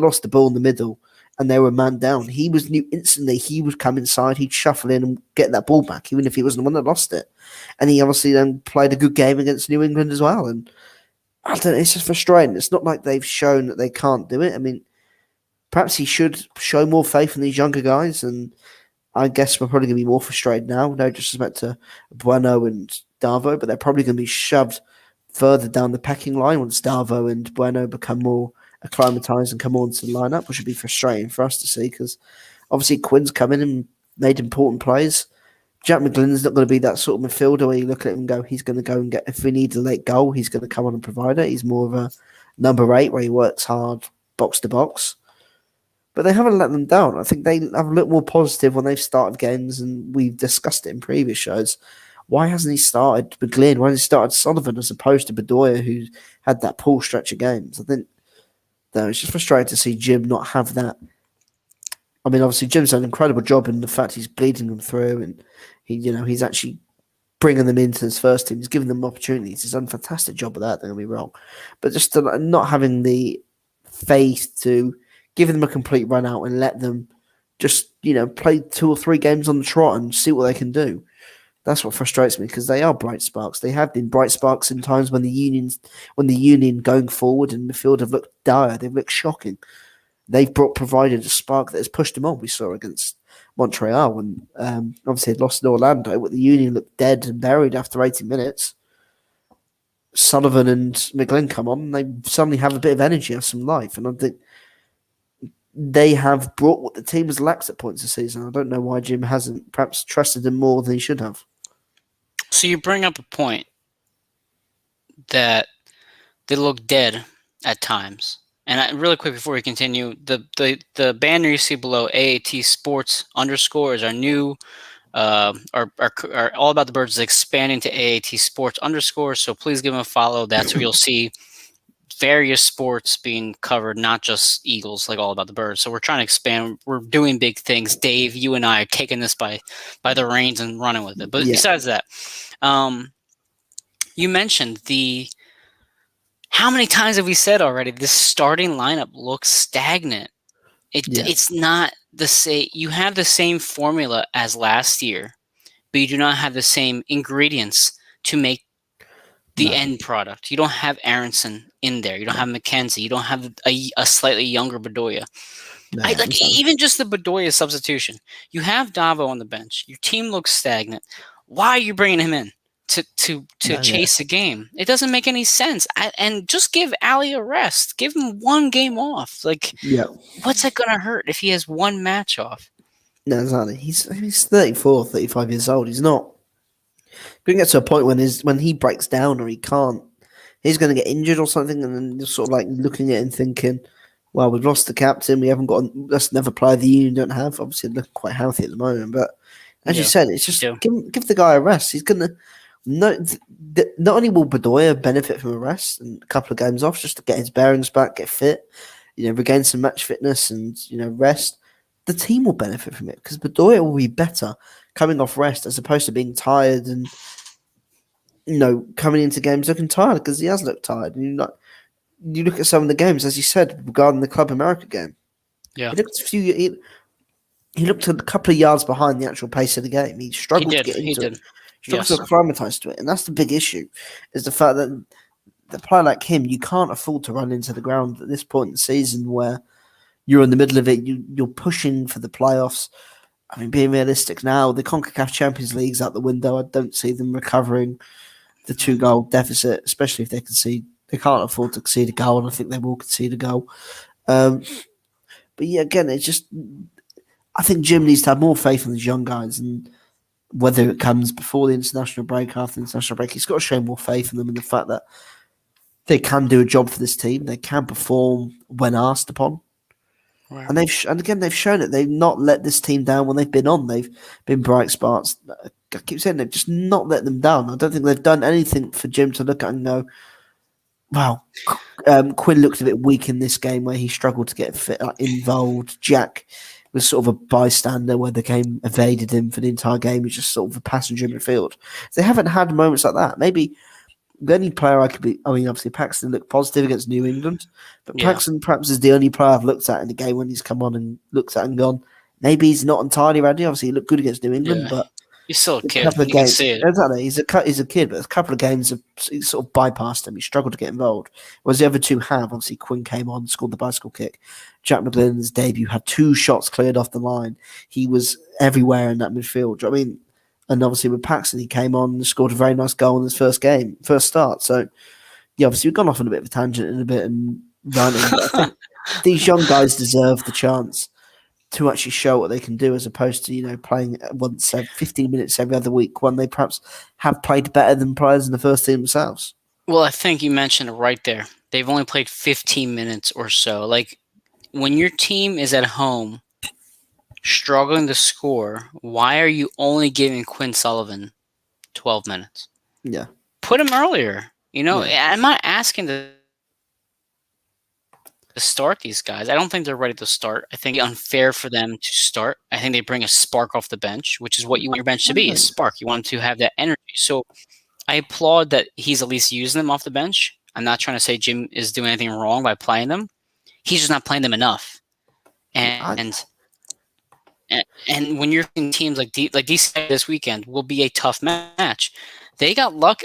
lost the ball in the middle. And they were man down. He was new instantly. He would come inside. He'd shuffle in and get that ball back, even if he wasn't the one that lost it. And he obviously then played a good game against New England as well. And I don't know, it's just frustrating. It's not like they've shown that they can't do it. I mean, perhaps he should show more faith in these younger guys. And I guess we're probably going to be more frustrated now. No disrespect to Bueno and Darvo, but they're probably going to be shoved further down the pecking line once Darvo and Bueno become more acclimatized and come on to the lineup, which would be frustrating for us to see because obviously Quinn's come in and made important plays. Jack McGlynn's not going to be that sort of midfielder where you look at him and go, he's going to go and get, if we need a late goal, he's going to come on and provide it. He's more of a number 8 where he works hard, box to box. But they haven't let them down. I think they have a little more positive when they've started games, and we've discussed it in previous shows. Why hasn't he started McGlynn? Why hasn't he started Sullivan as opposed to Bedoya, who had that poor stretch of games? I think no, it's just frustrating to see Jim not have that. I mean, obviously, Jim's done an incredible job in the fact he's bleeding them through, and he's actually bringing them into his first team. He's giving them opportunities. He's done a fantastic job of that. Don't get me wrong, but just not having the faith to give them a complete run out and let them just play 2 or 3 games on the trot and see what they can do. That's what frustrates me because they are bright sparks. They have been bright sparks in times when the Union going forward in midfield have looked dire. They've looked shocking. They've provided a spark that has pushed them on. We saw against Montreal when obviously they'd lost in Orlando, but the Union looked dead and buried after 80 minutes. Sullivan and McGlynn come on, and they suddenly have a bit of energy, have some life, and I think they have brought what the team has lacked at points this season. I don't know why Jim hasn't perhaps trusted them more than he should have. So you bring up a point that they look dead at times. And really quick before we continue, the banner you see below AAT Sports _ is our new our All About the Birds is expanding to AAT Sports _ so please give them a follow. That's where you'll see various sports being covered, not just Eagles, like All About the Birds. So we're trying to expand. We're doing big things. Dave, you and I are taking this by the reins and running with it. But besides that, you mentioned how many times have we said already this starting lineup looks stagnant? It's not the same. You have the same formula as last year, but you do not have the same ingredients to make the end product. You don't have Aronson in there. You don't have McKenzie. You don't have a slightly younger Bedoya. Even just the Bedoya substitution. You have Davo on the bench. Your team looks stagnant. Why are you bringing him in to chase a game? It doesn't make any sense. And just give Ali a rest. Give him 1 game off. What's that going to hurt if he has 1 match off? No, exactly. He's 34, 35 years old. He's not going to get to a point when he breaks down or he can't. He's going to get injured or something, and then just sort of like looking at it and thinking, well, we've lost the captain. We haven't got that's another player the Union don't have. Obviously, looking quite healthy at the moment, but as you said, it's just give the guy a rest. He's going to not only will Bedoya benefit from a rest and a couple of games off just to get his bearings back, get fit, regain some match fitness and rest. The team will benefit from it because Bedoya will be better coming off rest as opposed to being tired and coming into games looking tired because he has looked tired. And you look at some of the games, as you said, regarding the Club America game. Yeah, he looked a couple of yards behind the actual pace of the game. He struggled to get into it. Struggled to acclimatise to it, and that's the big issue. Is the fact that the player like him, you can't afford to run into the ground at this point in the season where you're in the middle of it. You're pushing for the playoffs. I mean, being realistic now, the CONCACAF Champions League's out the window. I don't see them recovering the 2-goal deficit, especially if they concede. They can't afford to concede a goal, and I think they will concede a goal. But yeah, again, it's just I think Jim needs to have more faith in these young guys, and whether it comes before the international break, after the international break, he's got to show more faith in them and the fact that they can do a job for this team. They can perform when asked upon. Right. And they've shown it. They've not let this team down when they've been on. They've been bright spots. I keep saying they've just not let them down. I don't think they've done anything for Jim to look at and go, wow, Quinn looked a bit weak in this game where he struggled to get fit, involved. Jack was sort of a bystander where the game evaded him for the entire game. He was just sort of a passenger in midfield. They haven't had moments like that. Maybe the only player obviously Paxton looked positive against New England, but Yeah. Paxton perhaps is the only player I've looked at in the game when he's come on and looked at and gone, maybe he's not entirely ready. Obviously, he looked good against New England, Yeah. but He's still a a kid. couple of You can games, see it. exactly, he's a kid, but a couple of games have sort of bypassed him. He struggled to get involved. Whereas the other two have. Obviously, Quinn came on, scored the bicycle kick. Jack McGlynn's debut had 2 shots cleared off the line. He was everywhere in that midfield. Do you know what I mean? And obviously with Paxton, he came on and scored a very nice goal in his first start. So yeah, obviously we've gone off on a bit of a tangent in a bit and ranting, but I think these young guys deserve the chance to actually show what they can do, as opposed to playing once 15 minutes every other week when they perhaps have played better than players in the first team themselves. Well, I think you mentioned it right there. They've only played 15 minutes or so. Like, when your team is at home struggling to score, why are you only giving Quinn Sullivan 12 minutes? Yeah, Put him earlier. Yeah. I'm not asking to start these guys. I don't think they're ready to start. I think it's unfair for them to start. I think they bring a spark off the bench, which is what you want your bench to be, a spark. You want them to have that energy. So I applaud that he's at least using them off the bench. I'm not trying to say Jim is doing anything wrong by playing them. He's just not playing them enough. And when you're seeing teams like DC this weekend will be a tough match. They got luck.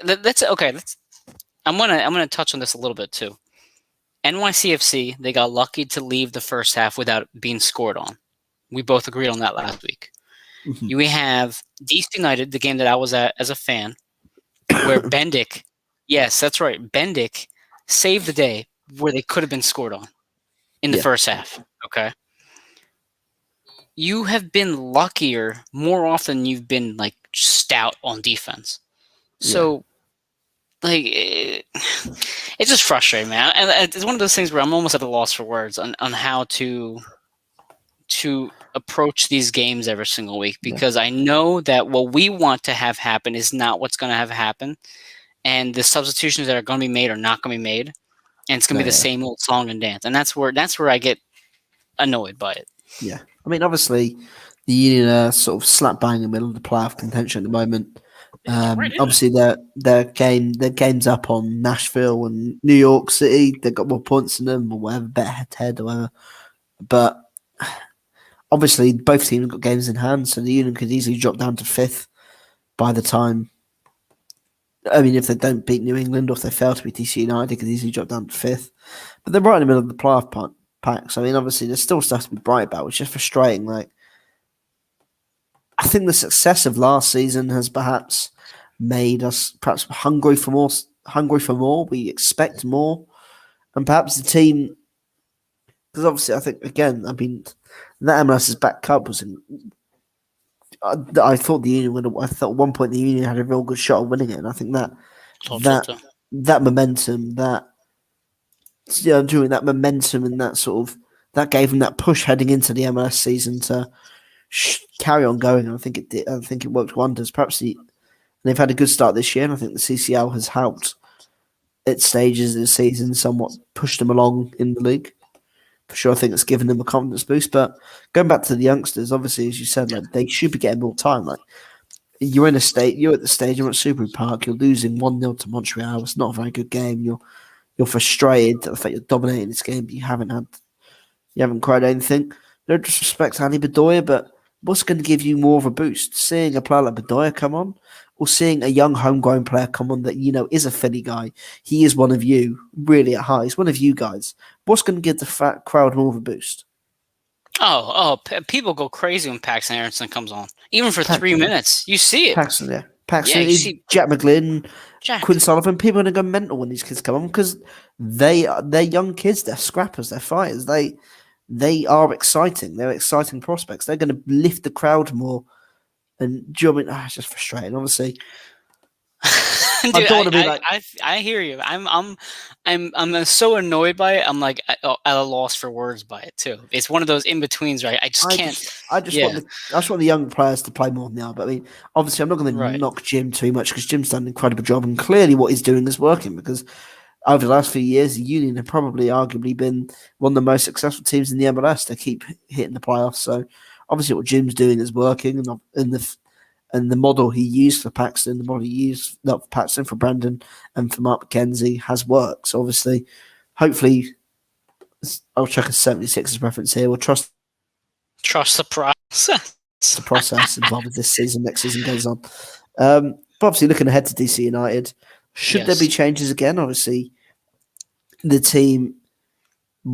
I'm gonna touch on this a little bit too. NYCFC, they got lucky to leave the first half without being scored on. We both agreed on that last week. Mhm. We have DC United, the game that I was at as a fan, where Bendick, yes, that's right, Bendick saved the day where they could have been scored on in the first half. Okay. You have been luckier more often than you've been like stout on defense. So it's just frustrating, man. And it's one of those things where I'm almost at a loss for words on how to approach these games every single week, because I know that what we want to have happen is not what's going to have happen, and the substitutions that are going to be made are not going to be made, and it's going to be the same old song and dance, and that's where I get annoyed by it. Yeah, I mean, obviously, the Union are sort of slap bang in the middle of the playoff contention at the moment. Obviously, their game's up on Nashville and New York City. They've got more points than them, or whatever, better head-to-head or whatever. But obviously, both teams have got games in hand, so the Union could easily drop down to 5th by the time. I mean, if they don't beat New England or if they fail to beat DC United, they could easily drop down to 5th. But they're right in the middle of the playoff pack. So, I mean, obviously, there's still stuff to be bright about, which is frustrating. Like, I think the success of last season has perhaps made us perhaps hungry for more. We expect more, and perhaps the team, because obviously I think again, I mean, that MLS's back cup was in. I thought the Union would. I thought at one point the Union had a real good shot of winning it, and I think that momentum, during that momentum and that sort of that gave them that push heading into the MLS season to carry on going. And I think it did. I think it worked wonders. Perhaps they've had a good start this year, and I think the CCL has helped its stages of the season somewhat, pushed them along in the league. For sure, I think it's given them a confidence boost. But going back to the youngsters, obviously, as you said, like they should be getting more time. Like you're at the stage, you're at Super Park, you're losing 1-0 to Montreal. It's not a very good game. You're frustrated at the fact you're dominating this game, but you haven't cried anything. No disrespect to Andy Bedoya, but what's going to give you more of a boost? Seeing a player like Bedoya come on, or seeing a young homegrown player come on that is a Philly guy? He is one of you, really at heart. He's one of you guys. What's going to give the fat crowd more of a boost? People go crazy when Paxton Aronson comes on, even for 3 minutes. You see it. Paxton, you see Jack McGlynn, Quinn Sullivan. People are going to go mental when these kids come on because they're young kids. They're scrappers. They're fighters. They are exciting. They're exciting prospects. They're going to lift the crowd more. And it's just frustrating, obviously. I Dude, don't want to be like. I hear you. I'm so annoyed by it. I'm like at a loss for words by it too. It's one of those in betweens, right? I just can't. I just Yeah, want the young players to play more now. But I mean, obviously, I'm not going to right. knock Jim too much because Jim's done an incredible job, and clearly, what he's doing is working. Because over the last few years, the Union have probably arguably been one of the most successful teams in the MLS to keep hitting the playoffs. So obviously, what Jim's doing is working, and the model he used for Paxton, the model he used not for Paxton for Brandon and for Mark McKenzie has worked. So obviously, hopefully, I'll check a 76ers reference here. We'll trust Trust the process. the process involved this season. Next season goes on. But obviously, looking ahead to DC United, should there be Yes. changes again? Obviously, the team.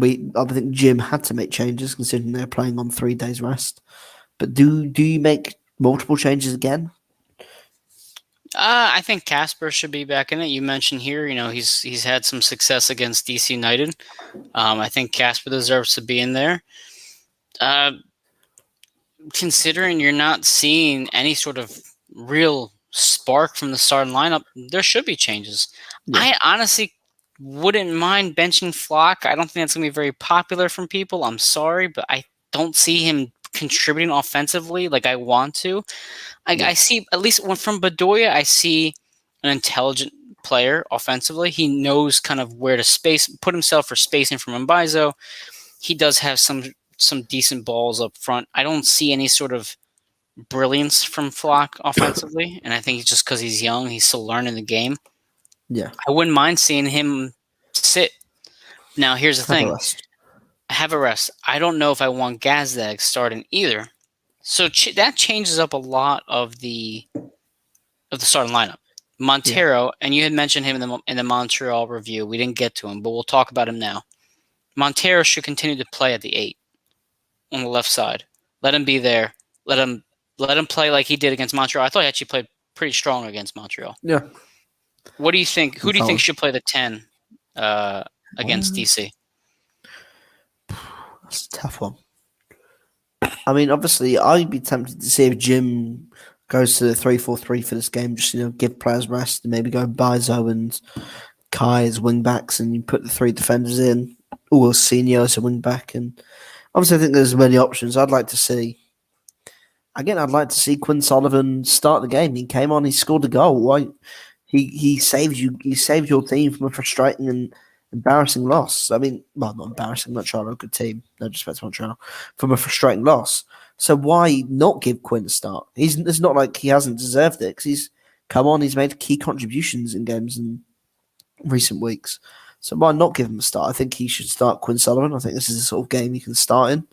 I think Jim had to make changes considering they're playing on 3 days rest. But do you make multiple changes again? I think Casper should be back in it. You mentioned here, he's had some success against DC United. I think Casper deserves to be in there. Considering you're not seeing any sort of real spark from the starting lineup, there should be changes. Yeah. I honestly wouldn't mind benching Flock. I don't think that's going to be very popular from people. I'm sorry, but I don't see him contributing offensively like I want to. I see, at least from Bedoya, I see an intelligent player offensively. He knows kind of where to put himself for spacing from Mbaizo. He does have some decent balls up front. I don't see any sort of brilliance from Flock offensively, and I think it's just because he's young. He's still learning the game. Yeah. I wouldn't mind seeing him sit. Now, here's the thing. Have a rest. I don't know if I want Gazdag starting either. So that changes up a lot of the starting lineup. Montero, and you had mentioned him in the Montreal review. We didn't get to him, but we'll talk about him now. Montero should continue to play at the 8 on the left side. Let him be there. Let him play like he did against Montreal. I thought he actually played pretty strong against Montreal. Yeah. What do you think? Who do you think should play the 10 against DC? That's a tough one. I mean, obviously, I'd be tempted to see if Jim goes to the 3-4-3 for this game. Just give players rest and maybe go Bizo and Kai as wing backs, and you put the 3 defenders in, or Senior as a wing back. And obviously, I think there's many options. I'd like to see Quinn Sullivan start the game. He came on, he scored a goal. Right? He saved you. He saved your team from a frustrating and embarrassing loss. I mean, well, not embarrassing. Montreal are a good team. No disrespect to Montreal. From a frustrating loss. So why not give Quinn a start? It's not like he hasn't deserved it, because he's come on. He's made key contributions in games in recent weeks. So why not give him a start? I think he should start Quinn Sullivan. I think this is the sort of game he can start in.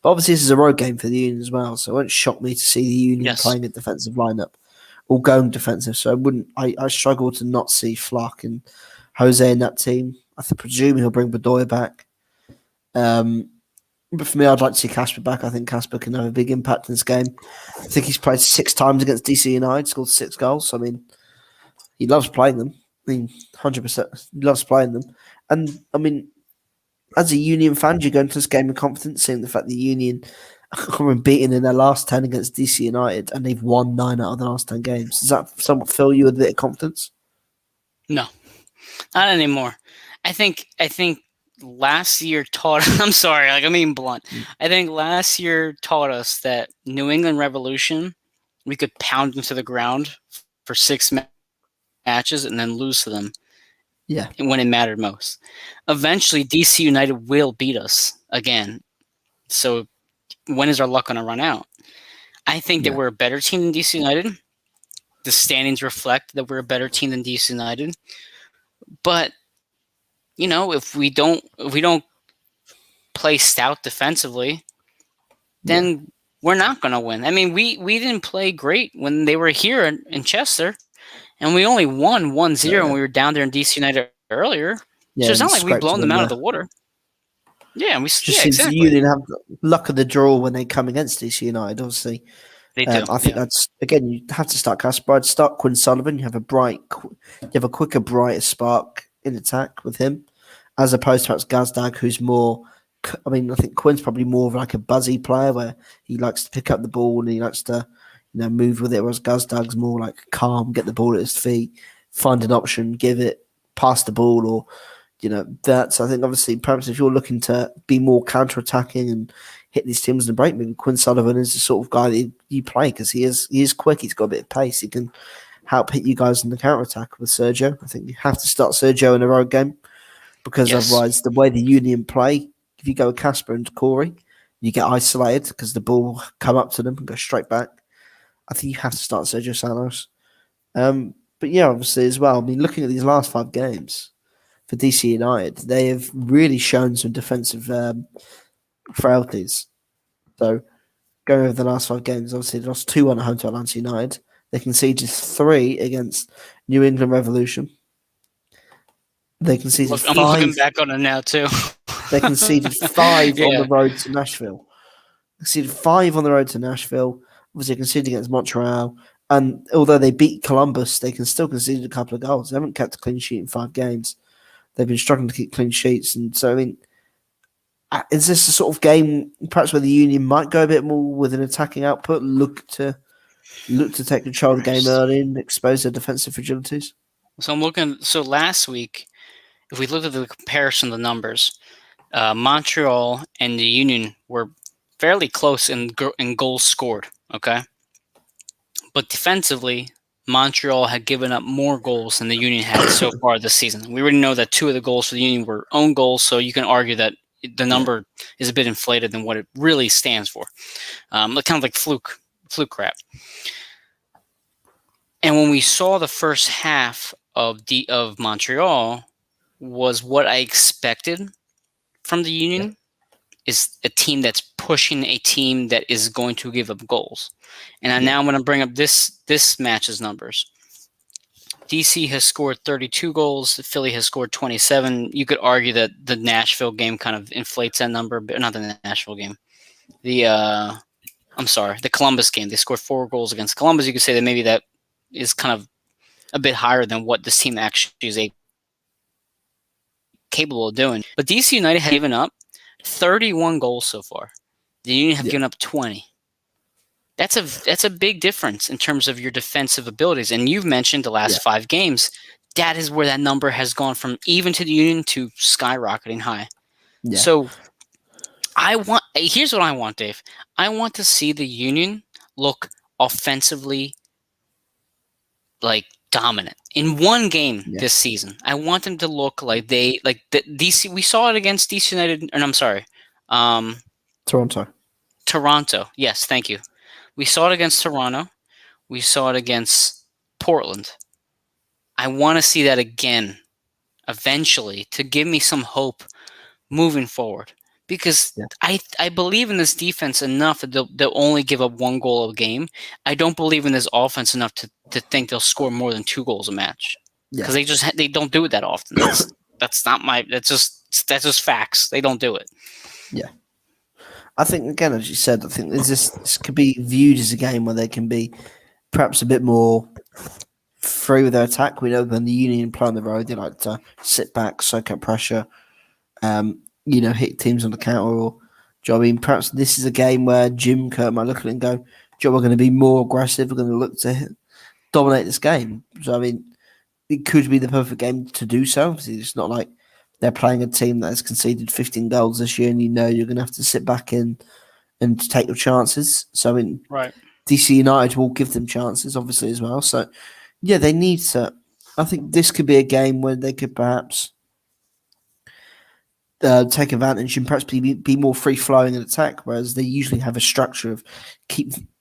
But obviously, this is a road game for the Union as well. So it won't shock me to see the Union playing a defensive lineup or going defensive. So I struggle to not see Flock and Jose in that team. I presume he'll bring Bedoya back. But for me, I'd like to see Casper back. I think Casper can have a big impact in this game. I think he's played 6 times against DC United, scored 6 goals. I mean, he loves playing them. I mean, 100%. He loves playing them. And, I mean, as a Union fan, do you go into this game with confidence, seeing the fact the Union are beaten in their last 10 against DC United, and they've won 9 out of the last 10 games? Does that somewhat fill you with a bit of confidence? No, not anymore. I think last year taught us, I'm sorry, I'm being blunt. I think last year taught us that New England Revolution, we could pound them to the ground for 6 matches and then lose to them. Yeah. When it mattered most. Eventually, DC United will beat us again. So when is our luck going to run out? I think that we're a better team than DC United. The standings reflect that we're a better team than DC United. But if we don't play stout defensively, then we're not going to win. I mean, we didn't play great when they were here in Chester, and we only won 1-0 when we were down there in DC United earlier. Yeah, so it's not like we've blown them out of the water. Yeah, seems the Union have the luck of the draw when they come against DC United. Obviously, they do. I think that's, again, you have to start Casper. I'd start Quinn Sullivan. You have a quicker, brighter spark in attack with him, as opposed to perhaps Gazdag, who's more. I mean, I think Quinn's probably more of like a buzzy player where he likes to pick up the ball and he likes to, move with it. Whereas Gazdag's more like calm, get the ball at his feet, find an option, give it, pass the ball, or that. So I think obviously perhaps if you're looking to be more counter-attacking and hit these teams in the break, maybe Quinn Sullivan is the sort of guy that you play because he is quick. He's got a bit of pace. He can help hit you guys in the counter-attack with Sergio. I think you have to start Sergio in a road game because otherwise the way the Union play, if you go with Casper and Corey, you get isolated because the ball will come up to them and go straight back. I think you have to start Sergio Santos. But yeah, obviously as well, I mean, looking at these last 5 games for DC United, they have really shown some defensive frailties. So going over the last 5 games, obviously they lost 2-1 at home to Atlanta United. They conceded 3 against New England Revolution. They conceded 5. I'm looking back on it now too. They conceded 5 on the road to Nashville. They conceded 5 on the road to Nashville. Obviously conceded against Montreal. And although they beat Columbus, they can still concede a couple of goals. They haven't kept a clean sheet in 5 games. They've been struggling to keep clean sheets. And so, I mean, is this the sort of game perhaps where the Union might go a bit more with an attacking output, look to take control of the game early and expose their defensive fragilities? So I'm looking. So last week, if we look at the comparison of the numbers, Montreal and the Union were fairly close in goals scored. Okay, but defensively, Montreal had given up more goals than the Union had so far this season. We already know that 2 of the goals for the Union were own goals, so you can argue that the number is a bit inflated than what it really stands for. Kind of like fluke crap. And when we saw the first half of Montreal, was what I expected from the Union is a team that's pushing a team that is going to give up goals. And now I'm going to bring up this match's numbers. DC has scored 32 goals. Philly has scored 27. You could argue that the Nashville game kind of inflates that number, but not the Nashville game. The Columbus game. They scored 4 goals against Columbus. You could say that maybe that is kind of a bit higher than what this team actually is capable of doing. But DC United have given up 31 goals so far. The Union have given up 20. That's a big difference in terms of your defensive abilities. And you've mentioned the last 5 games. That is where that number has gone from even to the Union to skyrocketing high. Yeah. So here's what I want, Dave. I want to see the Union look offensively like dominant in one game this season. I want them to look like DC. We saw it against DC United, and I'm sorry, Toronto. Yes, thank you. We saw it against Toronto. We saw it against Portland. I want to see that again, eventually, to give me some hope moving forward. Because I believe in this defense enough that they'll only give up 1 goal a game. I don't believe in this offense enough to think they'll score more than 2 goals a match. Because they don't do it that often. That's just facts. They don't do it. Yeah. I think, again, as you said, I think this could be viewed as a game where they can be perhaps a bit more free with their attack. We know when the Union play on the road, they like to sit back, soak up pressure, hit teams on the counter. Or, do you know what I mean? Perhaps this is a game where Jim Kerr might look at it and go, we're going to be more aggressive. We're going to look to dominate this game. So, I mean, it could be the perfect game to do so. It's not like they're playing a team that has conceded 15 goals this year and you're going to have to sit back in and take your chances. So, I mean, DC United will give them chances, obviously, as well. So, yeah, they need to. I think this could be a game where they could perhaps take advantage and perhaps be more free-flowing in attack, whereas they usually have a structure of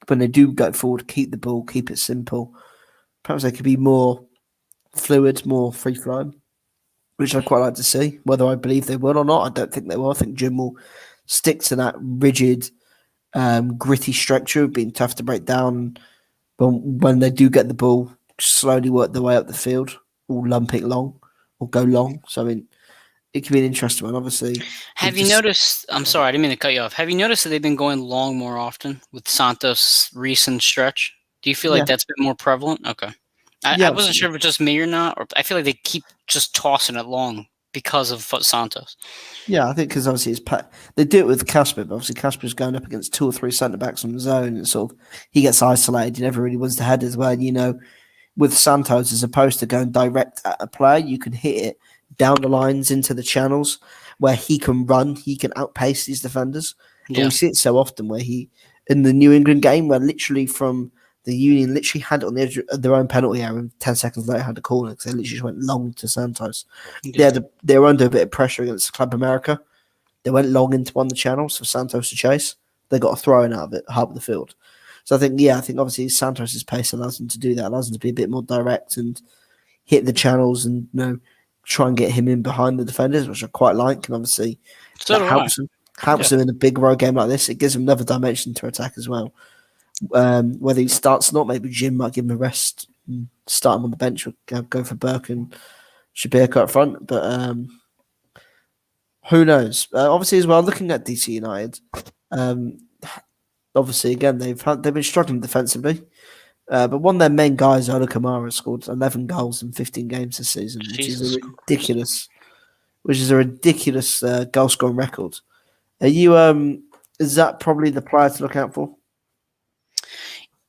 when they do go forward, keep the ball, keep it simple. Perhaps they could be more fluid, more free-flowing, which I'd quite like to see. Whether I believe they will or not, I don't think they will. I think Jim will stick to that rigid, gritty structure of being tough to break down. But when they do get the ball, slowly work their way up the field, or lump it long, or go long. So, I mean, it could be an interesting one, obviously. Have you noticed? I'm sorry, I didn't mean to cut you off. Have you noticed that they've been going long more often with Santos' recent stretch? Do you feel like that's been more prevalent? Okay. I wasn't sure if it's just me or not, or I feel like they keep just tossing it long because of Santos. Yeah, I think because obviously they do it with Casper, but obviously Casper's going up against 2 or 3 centre backs on the zone, and sort of he gets isolated. He never really wins the headers well. with Santos, as opposed to going direct at a player, you can hit it down the lines into the channels where he can run, he can outpace these defenders. And Yeah, we see it so often where in the New England game, where literally from the Union literally had it on the edge of their own penalty area, and 10 seconds later had a corner because they literally just went long to Santos. yeah. They were under a bit of pressure against Club America. They went long into one of the channels for Santos to chase. They got a throw in out of it, half of the field. So I think obviously Santos' pace allows him to do that, allows him to be a bit more direct and hit the channels and try and get him in behind the defenders, which I quite like. And obviously So that do I. helps Yeah. him in a big road game like this. It gives him another dimension to attack as well. Whether he starts or not, maybe Jim might give him a rest and start him on the bench or go for Burke and Shabir up front. But who knows? Obviously, as well, looking at DC United, um, obviously again they've been struggling defensively. But one of their main guys, Ola Kamara, scored 11 goals in 15 games this season, Jesus. which is a ridiculous goal scoring record. Are you? Is that probably the player to look out for?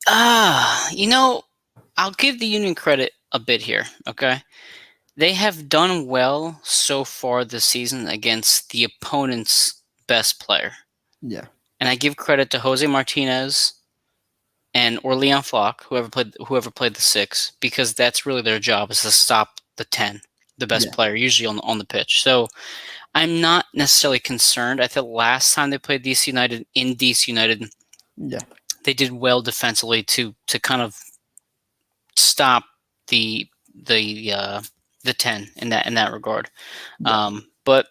I'll give the Union credit a bit here, okay? They have done well so far this season against the opponent's best player. Yeah. And I give credit to Jose Martinez and or Leon Flock, whoever played the 6, because that's really their job, is to stop the 10, the best player, usually on the pitch. So I'm not necessarily concerned. I think last time they played DC United in DC United, they did well defensively to kind of stop the 10 in that regard. Yeah. But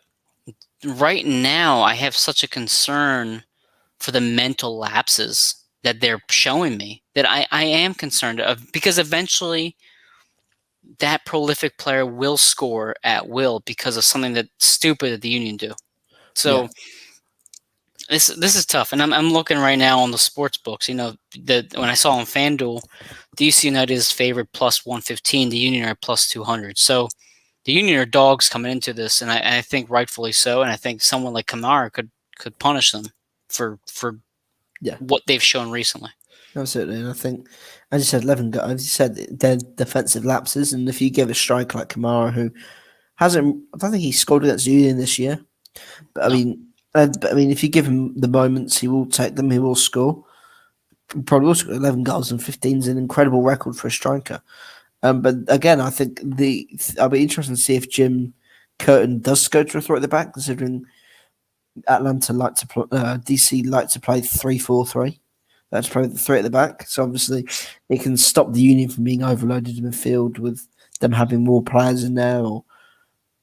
right now, I have such a concern for the mental lapses that they're showing me that I am concerned of, because eventually that prolific player will score at will because of something that stupid that the Union do. So this is tough, and I'm looking right now on the sports books. When I saw on FanDuel, DC United is favored plus 115. The Union are plus 200. So the Union are dogs coming into this, and I think rightfully so. And I think someone like Kamara could punish them for what they've shown recently. Absolutely, and I think, as you said, 11 goals. As you said, they're defensive lapses, and if you give a striker like Kamara, who hasn't, I don't think he scored against Union this year, but No. I mean, if you give him the moments, he will take them. He will score. Probably also got 11 goals and 15 is an incredible record for a striker. But again, I think I'll be interested to see if Jim Curtin does go to a throw at the back, considering Atlanta DC like to play 3-4-3. That's probably the 3 at the back. So obviously, it can stop the Union from being overloaded in midfield with them having more players in there. Or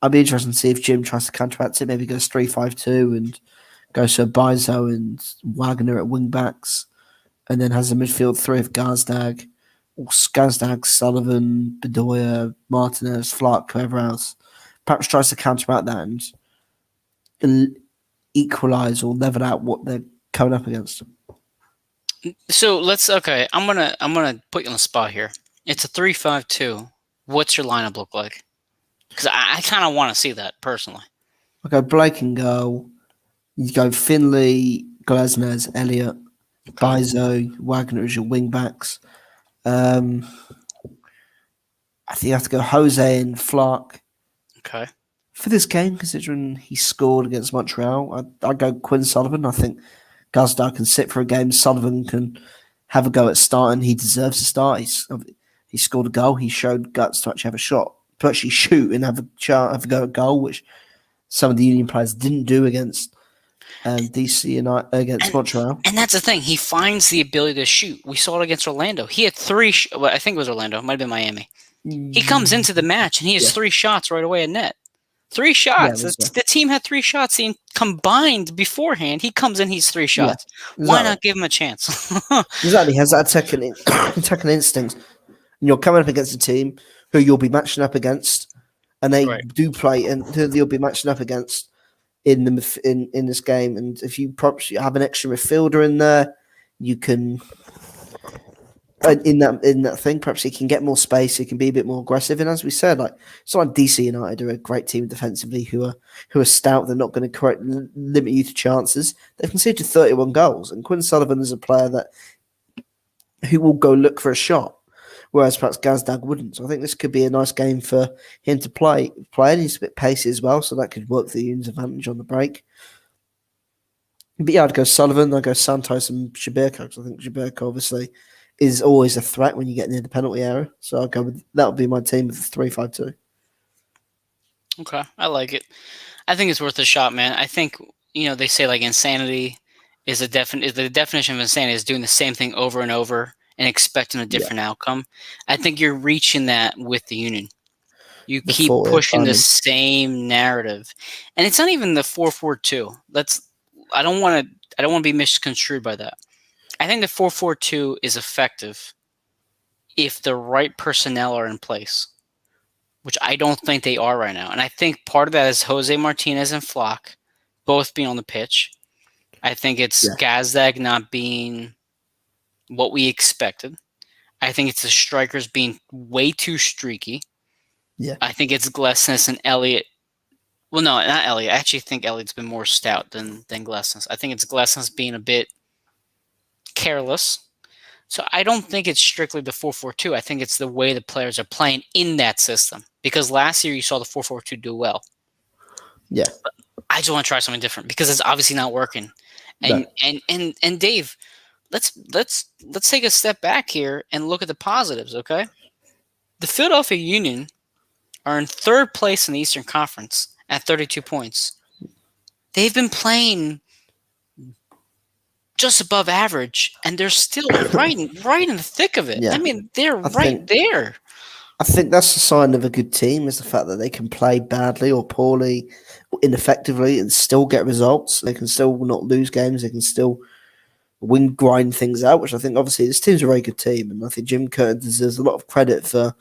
I'd be interested to see if Jim tries to counteract it. Maybe goes 3-5-2 and goes to Bizo and Wagner at wing backs, and then has a midfield 3 of Gazdag, Sullivan, Bedoya, Martinez, Flark, whoever else. Perhaps tries to counteract that and equalise or level out what they're coming up against. So I'm gonna put you on the spot here. It's a 3-5-2. What's your lineup look like? Because I kind of want to see that personally. Okay, Blake and goal. You go Finley, Glaznes, Elliott, Bizo, Wagner as your wing backs. I think you have to go Jose and Flark. Okay. For this game, considering he scored against Montreal, I'd go Quinn Sullivan. I think Gazdag can sit for a game. Sullivan can have a go at starting. He deserves to start. He scored a goal. He showed guts to actually have a shot, to actually shoot and have a go at goal, which some of the Union players didn't do against DC and against Montreal. And that's the thing. He finds the ability to shoot. We saw it against Orlando. He had 3. I think it was Orlando. It might have been Miami. He comes into the match and he has 3 shots right away at net. 3 shots. The team had 3 shots combined beforehand. He comes in, he's 3 shots. Yeah, exactly. Why not give him a chance? Exactly. He has that attacking instinct. And you're coming up against a team who you'll be matching up against, and they do play, and who you'll be matching up against in this game. And if you have an extra midfielder in there, you can in that thing. Perhaps he can get more space. He can be a bit more aggressive. And as we said, it's not like DC United are a great team defensively who are stout. They're not going to limit you to chances. They've conceded 31 goals, and Quinn Sullivan is a player who will go look for a shot. whereas perhaps Gazdag wouldn't. So I think this could be a nice game for him to play. And he's a bit pacey as well, so that could work the Union's advantage on the break. But yeah, I'd go Sullivan, I'd go Santos and Shabirko, because I think Shabirko obviously is always a threat when you get near the penalty area. So I'll go with that would be my team with 3-5-2. Okay, I like it. I think it's worth a shot, man. I think they say like insanity is the definition of insanity is doing the same thing over and over and expecting a different outcome. I think you're reaching that with the Union. You The keep 40th, pushing the same narrative, and it's not even the 4-4-2. I don't want to be misconstrued by that. I think the 4-4-2 is effective if the right personnel are in place, which I don't think they are right now. And I think part of that is Jose Martinez and Flock both being on the pitch. I think it's Gazdag not being what we expected. I think it's the strikers being way too streaky. Yeah. I think it's Glesnes and Elliott. Well, no, not Elliott. I actually think Elliott's been more stout than Glesnes. I think it's Glesnes being a bit careless. So I don't think it's strictly the 4-4-2. I think it's the way the players are playing in that system. Because last year you saw the 4-4-2 do well. Yeah. But I just want to try something different because it's obviously not working. And Dave, let's take a step back here and look at the positives, okay? The Philadelphia Union are in third place in the Eastern Conference at 32 points. They've been playing just above average, and they're still right in the thick of it. Yeah. I mean, they're there. I think that's a sign of a good team is the fact that they can play badly or poorly, or ineffectively, and still get results. They can still not lose games. They can still grind things out, which I think obviously this team's a very good team, and I think Jim Curtin deserves a lot of credit for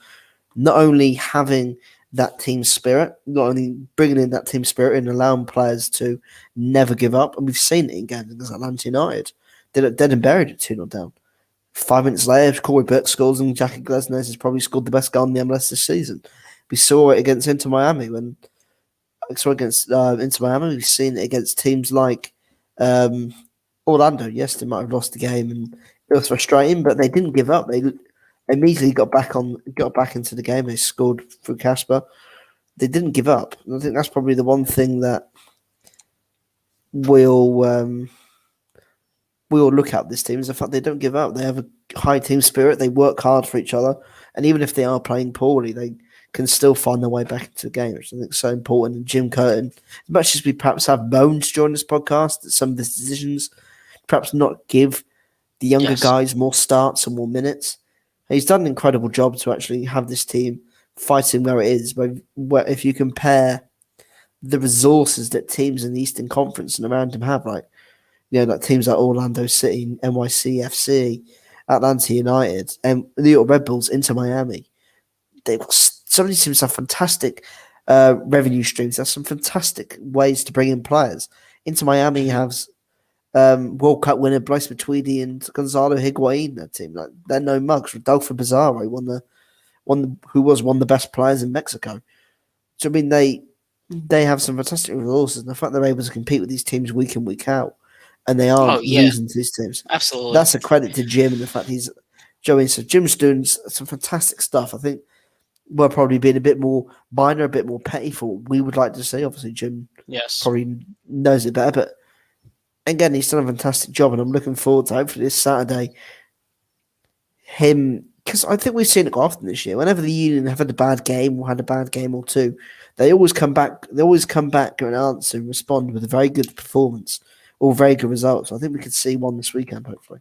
not only having that team spirit, not only bringing in that team spirit and allowing players to never give up, and we've seen it in games against Atlanta United. They looked dead and buried at 2-0 down. 5 minutes later, Corey Burke scores, and Jackie Glesnes has probably scored the best goal in the MLS this season. We saw it against Inter Miami we've seen it against teams like Orlando. Yes, they might have lost the game, and it was frustrating, but they didn't give up. They immediately got back into the game. They scored through Casper. They didn't give up. And I think that's probably the one thing that we'll look at this team is the fact they don't give up. They have a high team spirit. They work hard for each other, and even if they are playing poorly, they can still find their way back into the game, which I think is so important. And Jim Curtin, as much as we perhaps have moaned during this podcast that some of his decisions perhaps not give the younger guys more starts and more minutes, he's done an incredible job to actually have this team fighting where it is. Where if you compare the resources that teams in the Eastern Conference and around him have, like teams like Orlando City, NYCFC, Atlanta United, and New York Red Bulls, Inter Miami, they've got so many teams have fantastic revenue streams. There's some fantastic ways to bring in players. Inter Miami has World Cup winner Bryce Matuidi and Gonzalo Higuain. That team, they're no mugs. Rodolfo Pizarro who was one of the best players in Mexico. So I mean, they have some fantastic resources, and the fact they're able to compete with these teams week in week out, and they aren't losing to these teams. Absolutely, that's a credit to Jim and the fact he's Joey. So Jim's doing some fantastic stuff. I think we're probably being a bit more minor, a bit more petty for what we would like to see. Obviously, Jim probably knows it better, but again, he's done a fantastic job, and I'm looking forward to hopefully this Saturday because I think we've seen it quite often this year. Whenever the Union have had a bad game or had a bad game or two, they always come back. They always come back and answer and respond with a very good performance or very good results. I think we could see one this weekend, hopefully.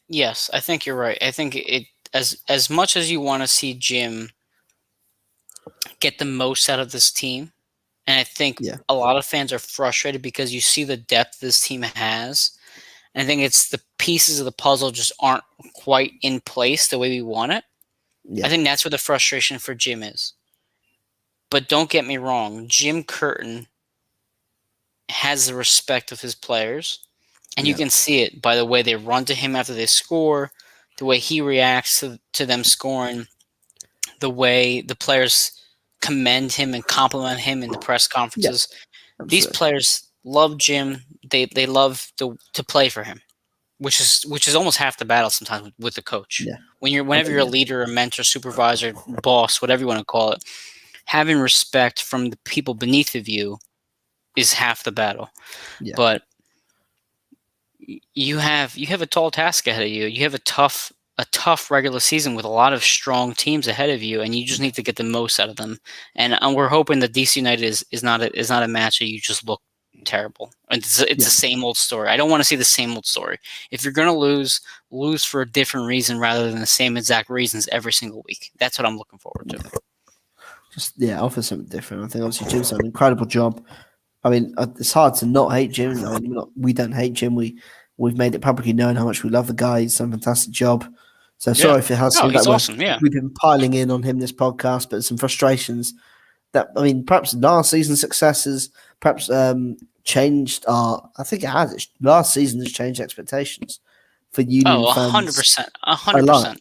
Yes, I think you're right. I think as much as you want to see Jim get the most out of this team, and I think a lot of fans are frustrated because you see the depth this team has. And I think it's the pieces of the puzzle just aren't quite in place the way we want it. Yeah. I think that's where the frustration for Jim is. But don't get me wrong, Jim Curtin has the respect of his players. And you can see it by the way they run to him after they score, the way he reacts to them scoring, the way the players commend him and compliment him in the press conferences. These players love Jim. They love to play for him. which is almost half the battle sometimes with the coach. Yeah. Whenever you're a leader, a mentor, supervisor, boss, whatever you want to call it, having respect from the people beneath of you is half the battle. Yeah. But you have a tall task ahead of you. You have a tough regular season with a lot of strong teams ahead of you, and you just need to get the most out of them. And we're hoping that DC United is not a match that you just look terrible. It's the same old story. I don't want to see the same old story. If you're gonna lose for a different reason rather than the same exact reasons every single week. That's what I'm looking forward to. Just offer something different. I think obviously Jim's done an incredible job. I mean, it's hard to not hate Jim. I mean, we don't hate Jim. We've made it publicly known how much we love the guy. He's done a fantastic job. So sorry if it has seemed he's like awesome. Yeah, we've been piling in on him this podcast, but some frustrations that, I mean, perhaps last season's successes perhaps changed our. I think it has. Last season has changed expectations for Union fans 100%, a 100%.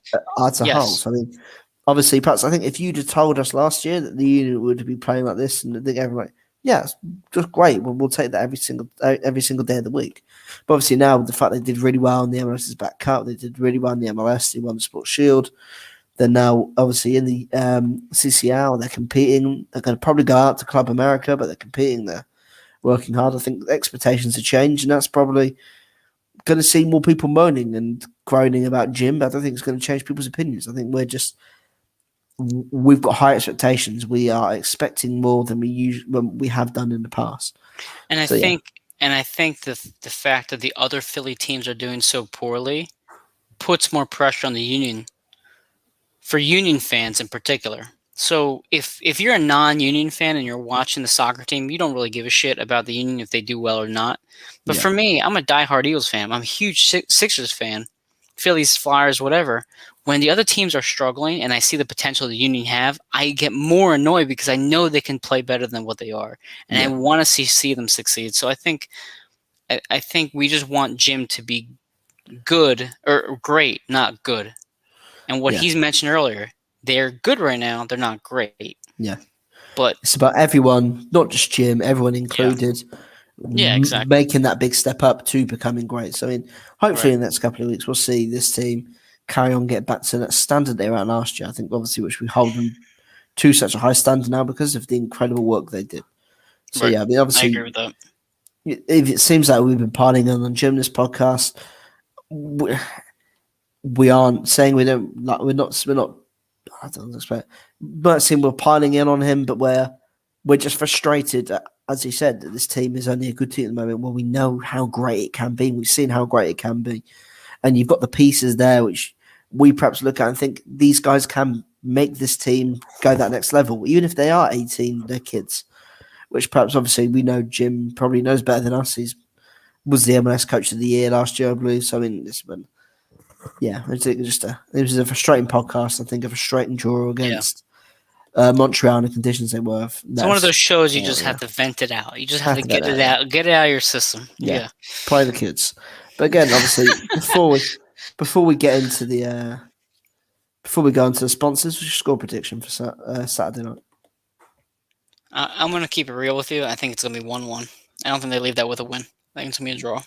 as a whole. So I mean, obviously, perhaps I think if you'd have told us last year that the Union would be playing like this, and I think everyone like, yeah, it's just great. We'll take that every single day of the week. But obviously now with the fact they did really well in the MLS's back cup, they did really well in the MLS, they won the Sports Shield. They're now obviously in the CCL. They're competing. They're going to probably go out to Club America, but they're competing. They're working hard. I think the expectations have changed, and that's probably going to see more people moaning and groaning about Jim. But I don't think it's going to change people's opinions. I think we've got high expectations. We are expecting more than we have done in the past. And I think the fact that the other Philly teams are doing so poorly puts more pressure on the Union, for Union fans in particular. So if you're a non-Union fan and you're watching the soccer team, you don't really give a shit about the Union if they do well or not. But for me, I'm a diehard Eagles fan. I'm a huge Sixers fan, Phillies, Flyers, whatever. When the other teams are struggling and I see the potential the Union have, I get more annoyed because I know they can play better than what they are, and I want to see them succeed. So I think we just want Jim to be good or great, not good. And what he's mentioned earlier, they're good right now. They're not great. Yeah, but it's about everyone, not just Jim, everyone included. Yeah, exactly. Making that big step up to becoming great. So I mean, hopefully in the next couple of weeks we'll see this team carry on, get back to that standard they were at last year. I think obviously which we hold them to such a high standard now because of the incredible work they did. So yeah, I mean, obviously, I agree with that. If it seems like we've been piling on Jim this podcast, we aren't saying we don't like. We're not. I don't expect. Not saying we're piling in on him, but we're just frustrated. As he said, that this team is only a good team at the moment. Well, we know how great it can be. We've seen how great it can be, and you've got the pieces there which we perhaps look at and think these guys can make this team go that next level, even if they are 18, they're kids. Which perhaps obviously we know Jim probably knows better than us. He was the MLS Coach of the Year last year, I believe. So I mean, it's been, it was a frustrating podcast. I think a frustrating draw against Montreal in the conditions they were. It's one of those shows you just have to vent it out. You just have to get it out, get it out of your system. Yeah. Play the kids. But again, obviously, before we get into the before we go into the sponsors, what's your score prediction for Saturday night? I'm going to keep it real with you. I think it's going to be 1-1. I don't think they leave that with a win. I think it's going to be a draw.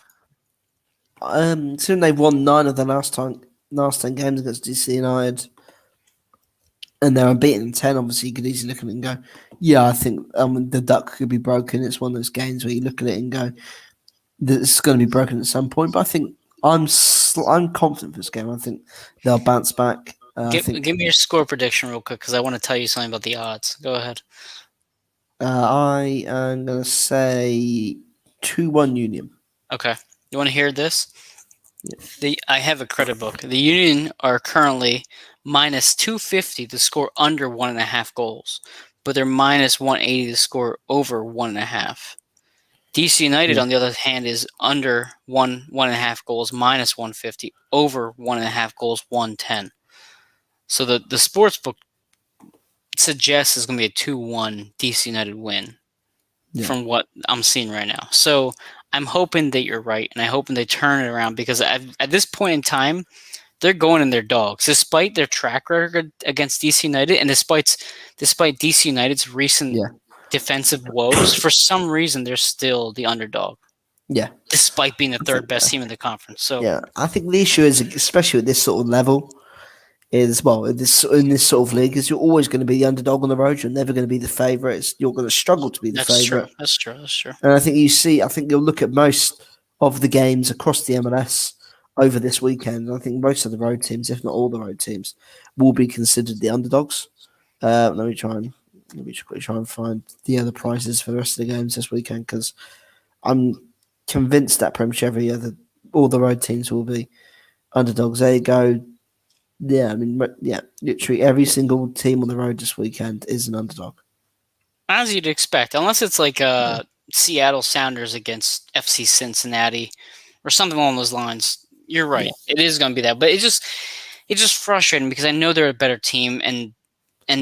Soon they've won 9 of the last 10 games against DC United, and they're unbeaten in 10. Obviously, you could easily look at it and go, yeah, I think the duck could be broken. It's one of those games where you look at it and go, this is going to be broken at some point. But I think I'm confident for this game. I think they'll bounce back. Give me your score prediction real quick because I want to tell you something about the odds. Go ahead. I am going to say 2-1 Union. Okay. You want to hear this? Yeah. I have a credit book. The Union are currently minus 250 to score under 1.5 goals, but they're minus 180 to score over 1.5. DC United, on the other hand, is under 1.5 goals, minus 150, over 1.5 goals, 110. So the sports book suggests it's going to be a 2-1 DC United win from what I'm seeing right now. So I'm hoping that you're right, and I'm hoping they turn it around because at this point in time, they're going in their dogs. Despite their track record against DC United and despite DC United's recent defensive woes, for some reason, they're still the underdog. Yeah. despite being the I third think, best team in the conference. So yeah. I think the issue is, especially at this sort of level, is well in this sort of league, is you're always going to be the underdog on the road. You're never going to be the favourite. You're going to struggle to be the that's true. favourite. That's true. That's true. And I think you'll look at most of the games across the MLS over this weekend. I think most of the road teams, if not all the road teams, will be considered the underdogs. Let me just quickly try and find the other prices for the rest of the games this weekend, because I'm convinced that pretty much all the road teams will be underdogs. There you go. Yeah, I mean, yeah, literally every single team on the road this weekend is an underdog. As you'd expect, unless it's like Yeah. Seattle Sounders against FC Cincinnati or something along those lines. You're right. Yeah. It is going to be that, but it's just frustrating because I know they're a better team, and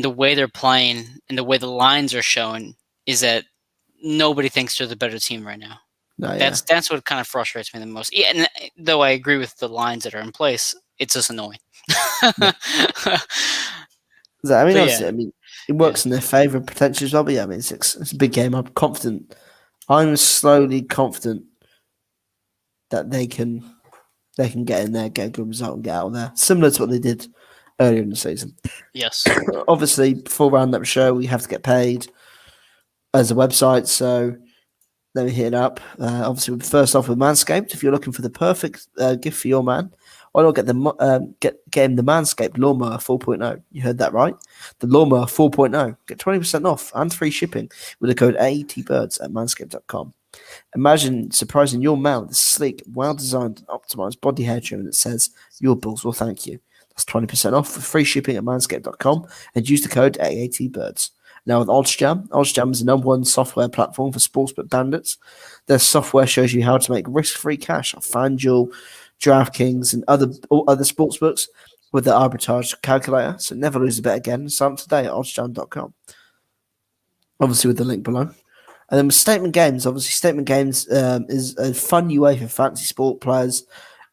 the way they're playing and the way the lines are showing is that nobody thinks they're the better team right now. No, yeah. That's what kind of frustrates me the most. Yeah, and though I agree with the lines that are in place, it's just annoying. Yeah. So, I mean, But yeah, obviously, I mean, it yeah, works in their favour potentially as well. But yeah, I mean, it's a big game. I'm confident. I'm slowly confident that they can get in there, get a good result, and get out of there, similar to what they did earlier in the season. yes, Obviously, before round up show, we have to get paid as a website, so let me hit it up. Obviously, first off with Manscaped. If you're looking for the perfect gift for your man, why not get him the Manscaped Lawnmower 4.0? You heard that right. The Lawnmower 4.0. Get 20% off and free shipping with the code AATBirds at manscaped.com. Imagine surprising your man with a sleek, well-designed and optimized body hair trim that says, "Your balls will thank you." That's 20% off with free shipping at manscaped.com and use the code AATBirds. Now with OddsJam is the number one software platform for sportsbook bandits. Their software shows you how to make risk-free cash on FanDuel, DraftKings, and other sportsbooks with their arbitrage calculator. So never lose a bet again. Sign up today at oddsjam.com. Obviously with the link below. And then with Statement Games, obviously Statement Games is a fun new way for fantasy sport players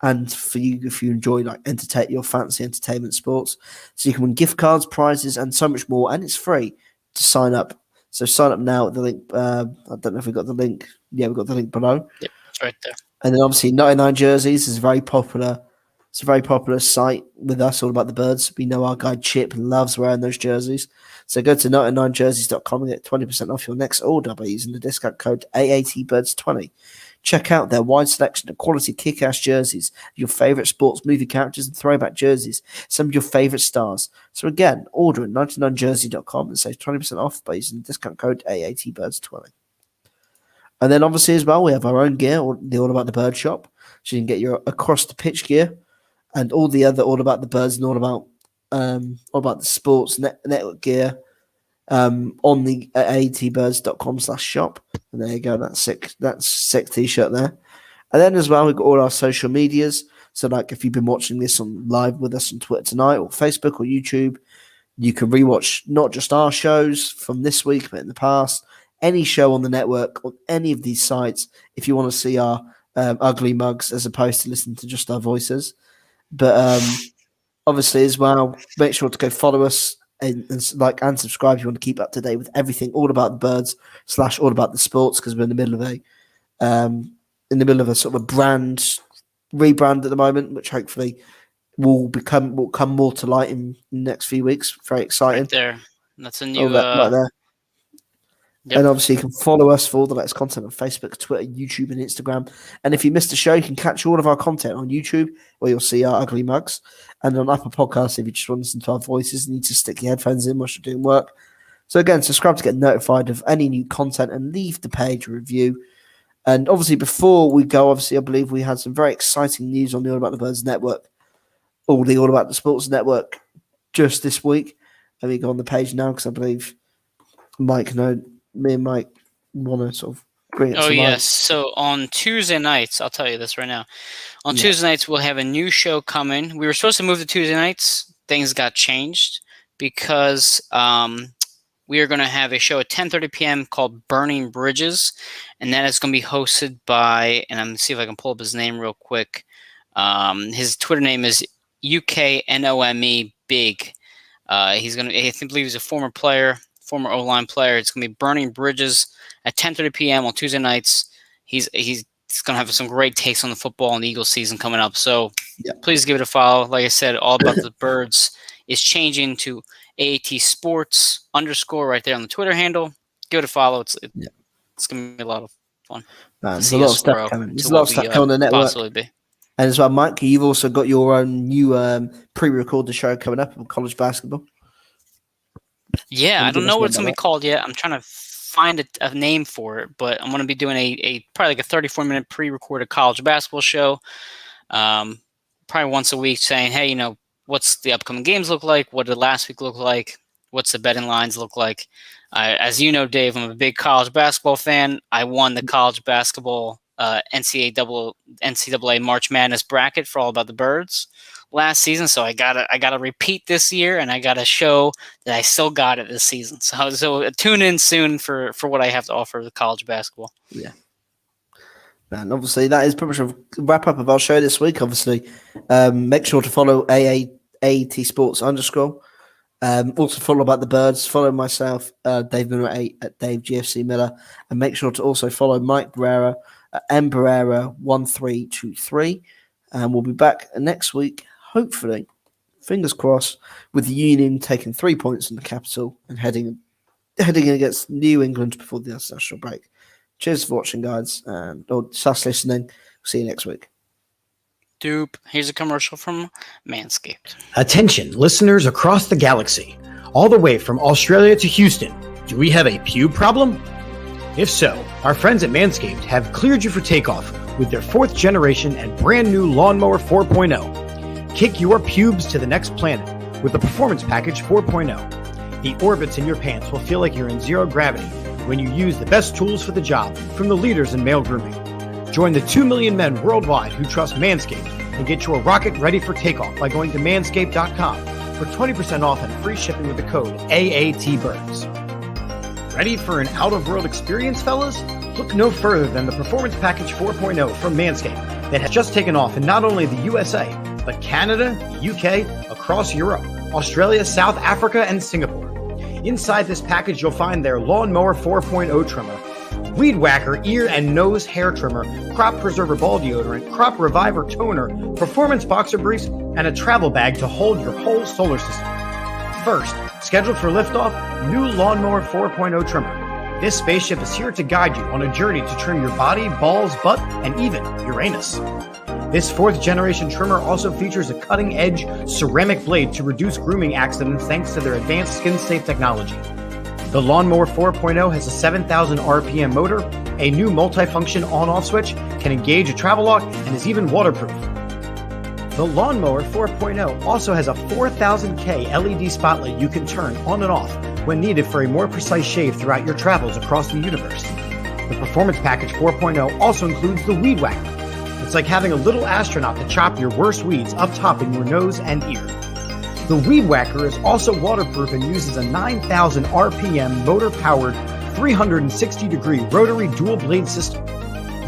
and for you if you enjoy like entertain your fancy entertainment sports. So you can win gift cards, prizes, and so much more, and it's free to sign up. So sign up now at the link. I don't know if we got the link. Yeah, we've got the link below. yep, it's right there. And then obviously 99 Jerseys is very popular. It's a very popular site with us, all about the birds. We know our guy Chip loves wearing those jerseys. So go to 99jerseys.com and get 20% off your next order by using the discount code AATBirds20. Check out their wide selection of quality kick-ass jerseys, your favourite sports movie characters and throwback jerseys, some of your favourite stars. So again, order at 99jersey.com and save 20% off by using the discount code AATBirds20. And then obviously as well, we have our own gear, the All About the Bird shop. So you can get your across the pitch gear and all the other All About the Birds and all about the sports network gear on the atbirds.com/shop. And there you go. That's sick t-shirt there. And then as well, we've got all our social medias. So like if you've been watching this on live with us on Twitter tonight or Facebook or YouTube, you can rewatch not just our shows from this week, but in the past, any show on the network, on any of these sites, if you want to see our ugly mugs as opposed to listening to just our voices. But obviously, as well, make sure to go follow us and like and subscribe if you want to keep up to date with everything all about the birds / all about the sports, because we're in the middle of a sort of a brand rebrand at the moment, which hopefully will come more to light in the next few weeks. Very exciting. Right there. That's a All new. that right there. Yep. And obviously, you can follow us for all the latest content on Facebook, Twitter, YouTube, and Instagram. And if you missed a show, you can catch all of our content on YouTube, where you'll see our ugly mugs. And on Apple Podcasts, if you just want to listen to our voices, you need to stick your headphones in whilst you're doing work. So again, subscribe to get notified of any new content and leave the page review. And obviously, before we go, I believe we had some very exciting news on the All About the Birds network, or the All About the Sports network, just this week. Let me go on the page now because I believe me and Mike want to sort of bring it to life. Yes. So on Tuesday nights, I'll tell you this right now. On Tuesday nights, we'll have a new show coming. We were supposed to move to Tuesday nights. Things got changed because we are going to have a show at 10:30 p.m. called Burning Bridges, and that is going to be hosted by, and I'm going to see if I can pull up his name real quick. His Twitter name is UKNOME Big. I believe he's a former O-line player. It's going to be Burning Bridges at 10:30 p.m. on Tuesday nights. He's It's going to have some great takes on the football and the Eagles season coming up. So Please give it a follow. Like I said, All About the Birds is changing to AAT Sports _ right there on the Twitter handle. Give it a follow. It's going to be a lot of fun. There's a lot of stuff coming. There's a lot of stuff coming on the network. Possibly be. And as well, Mike, you've also got your own new pre-recorded show coming up on college basketball. Yeah, I don't know what it's going to be called yet. I'm trying to find a name for it, but I'm going to be doing a probably like a 34-minute pre-recorded college basketball show, probably once a week, saying, hey, what's the upcoming games look like? What did last week look like? What's the betting lines look like? As you know, Dave, I'm a big college basketball fan. I won the college basketball NCAA March Madness bracket for All About the Birds last season, so I gotta repeat this year, and I gotta show that I still got it this season. So tune in soon for what I have to offer with college basketball. Yeah. And obviously that is pretty much a wrap up of our show this week. Obviously, make sure to follow AAT Sports _. Also follow About the Birds. Follow myself, Dave Miller at Dave GFC Miller, and make sure to also follow Mike Barrera at mbarrera1323. And we'll be back next week, hopefully, fingers crossed, with the Union taking 3 points in the capital and heading against New England before the international break. Cheers for watching, guys, and just listening. See you next week. Dupe. Here's a commercial from Manscaped. Attention, listeners across the galaxy, all the way from Australia to Houston. Do we have a pube problem? If so, our friends at Manscaped have cleared you for takeoff with their 4th generation and brand new Lawnmower 4.0. Kick your pubes to the next planet with the Performance Package 4.0. The orbits in your pants will feel like you're in zero gravity when you use the best tools for the job from the leaders in male grooming. Join the 2 million men worldwide who trust Manscaped and get your rocket ready for takeoff by going to manscaped.com for 20% off and free shipping with the code AATBirds. Ready for an out-of-world experience, fellas? Look no further than the Performance Package 4.0 from Manscaped that has just taken off in not only the USA, but Canada, the UK, across Europe, Australia, South Africa, and Singapore. Inside this package, you'll find their Lawnmower 4.0 trimmer, Weed Whacker ear and nose hair trimmer, Crop Preserver ball deodorant, Crop Reviver toner, Performance boxer briefs, and a travel bag to hold your whole solar system. First, scheduled for liftoff, new Lawnmower 4.0 trimmer. This spaceship is here to guide you on a journey to trim your body, balls, butt, and even Uranus. This 4th generation trimmer also features a cutting-edge ceramic blade to reduce grooming accidents thanks to their advanced skin-safe technology. The Lawnmower 4.0 has a 7,000 RPM motor, a new multifunction on-off switch, can engage a travel lock, and is even waterproof. The Lawnmower 4.0 also has a 4000K LED spotlight you can turn on and off when needed for a more precise shave throughout your travels across the universe. The Performance Package 4.0 also includes the Weed Whacker. It's like having a little astronaut to chop your worst weeds up top in your nose and ear. The Weed Whacker is also waterproof and uses a 9,000 RPM motor-powered 360-degree rotary dual-blade system.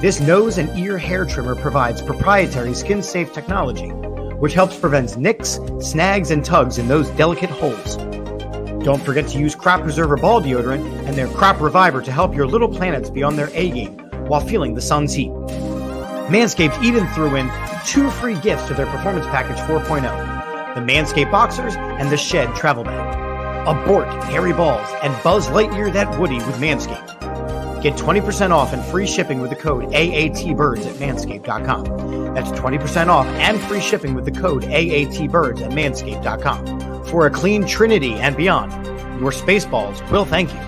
This nose and ear hair trimmer provides proprietary skin-safe technology, which helps prevent nicks, snags, and tugs in those delicate holes. Don't forget to use Crop Preserver ball deodorant and their Crop Reviver to help your little planets be on their A-game while feeling the sun's heat. Manscaped even threw in 2 free gifts to their Performance Package 4.0, the Manscaped Boxers and the Shed Travel Bag. Abort hairy balls and Buzz Lightyear that Woody with Manscaped. Get 20% off and free shipping with the code AATBirds at manscaped.com. That's 20% off and free shipping with the code AATBirds at manscaped.com. For a clean trinity and beyond, your Spaceballs will thank you.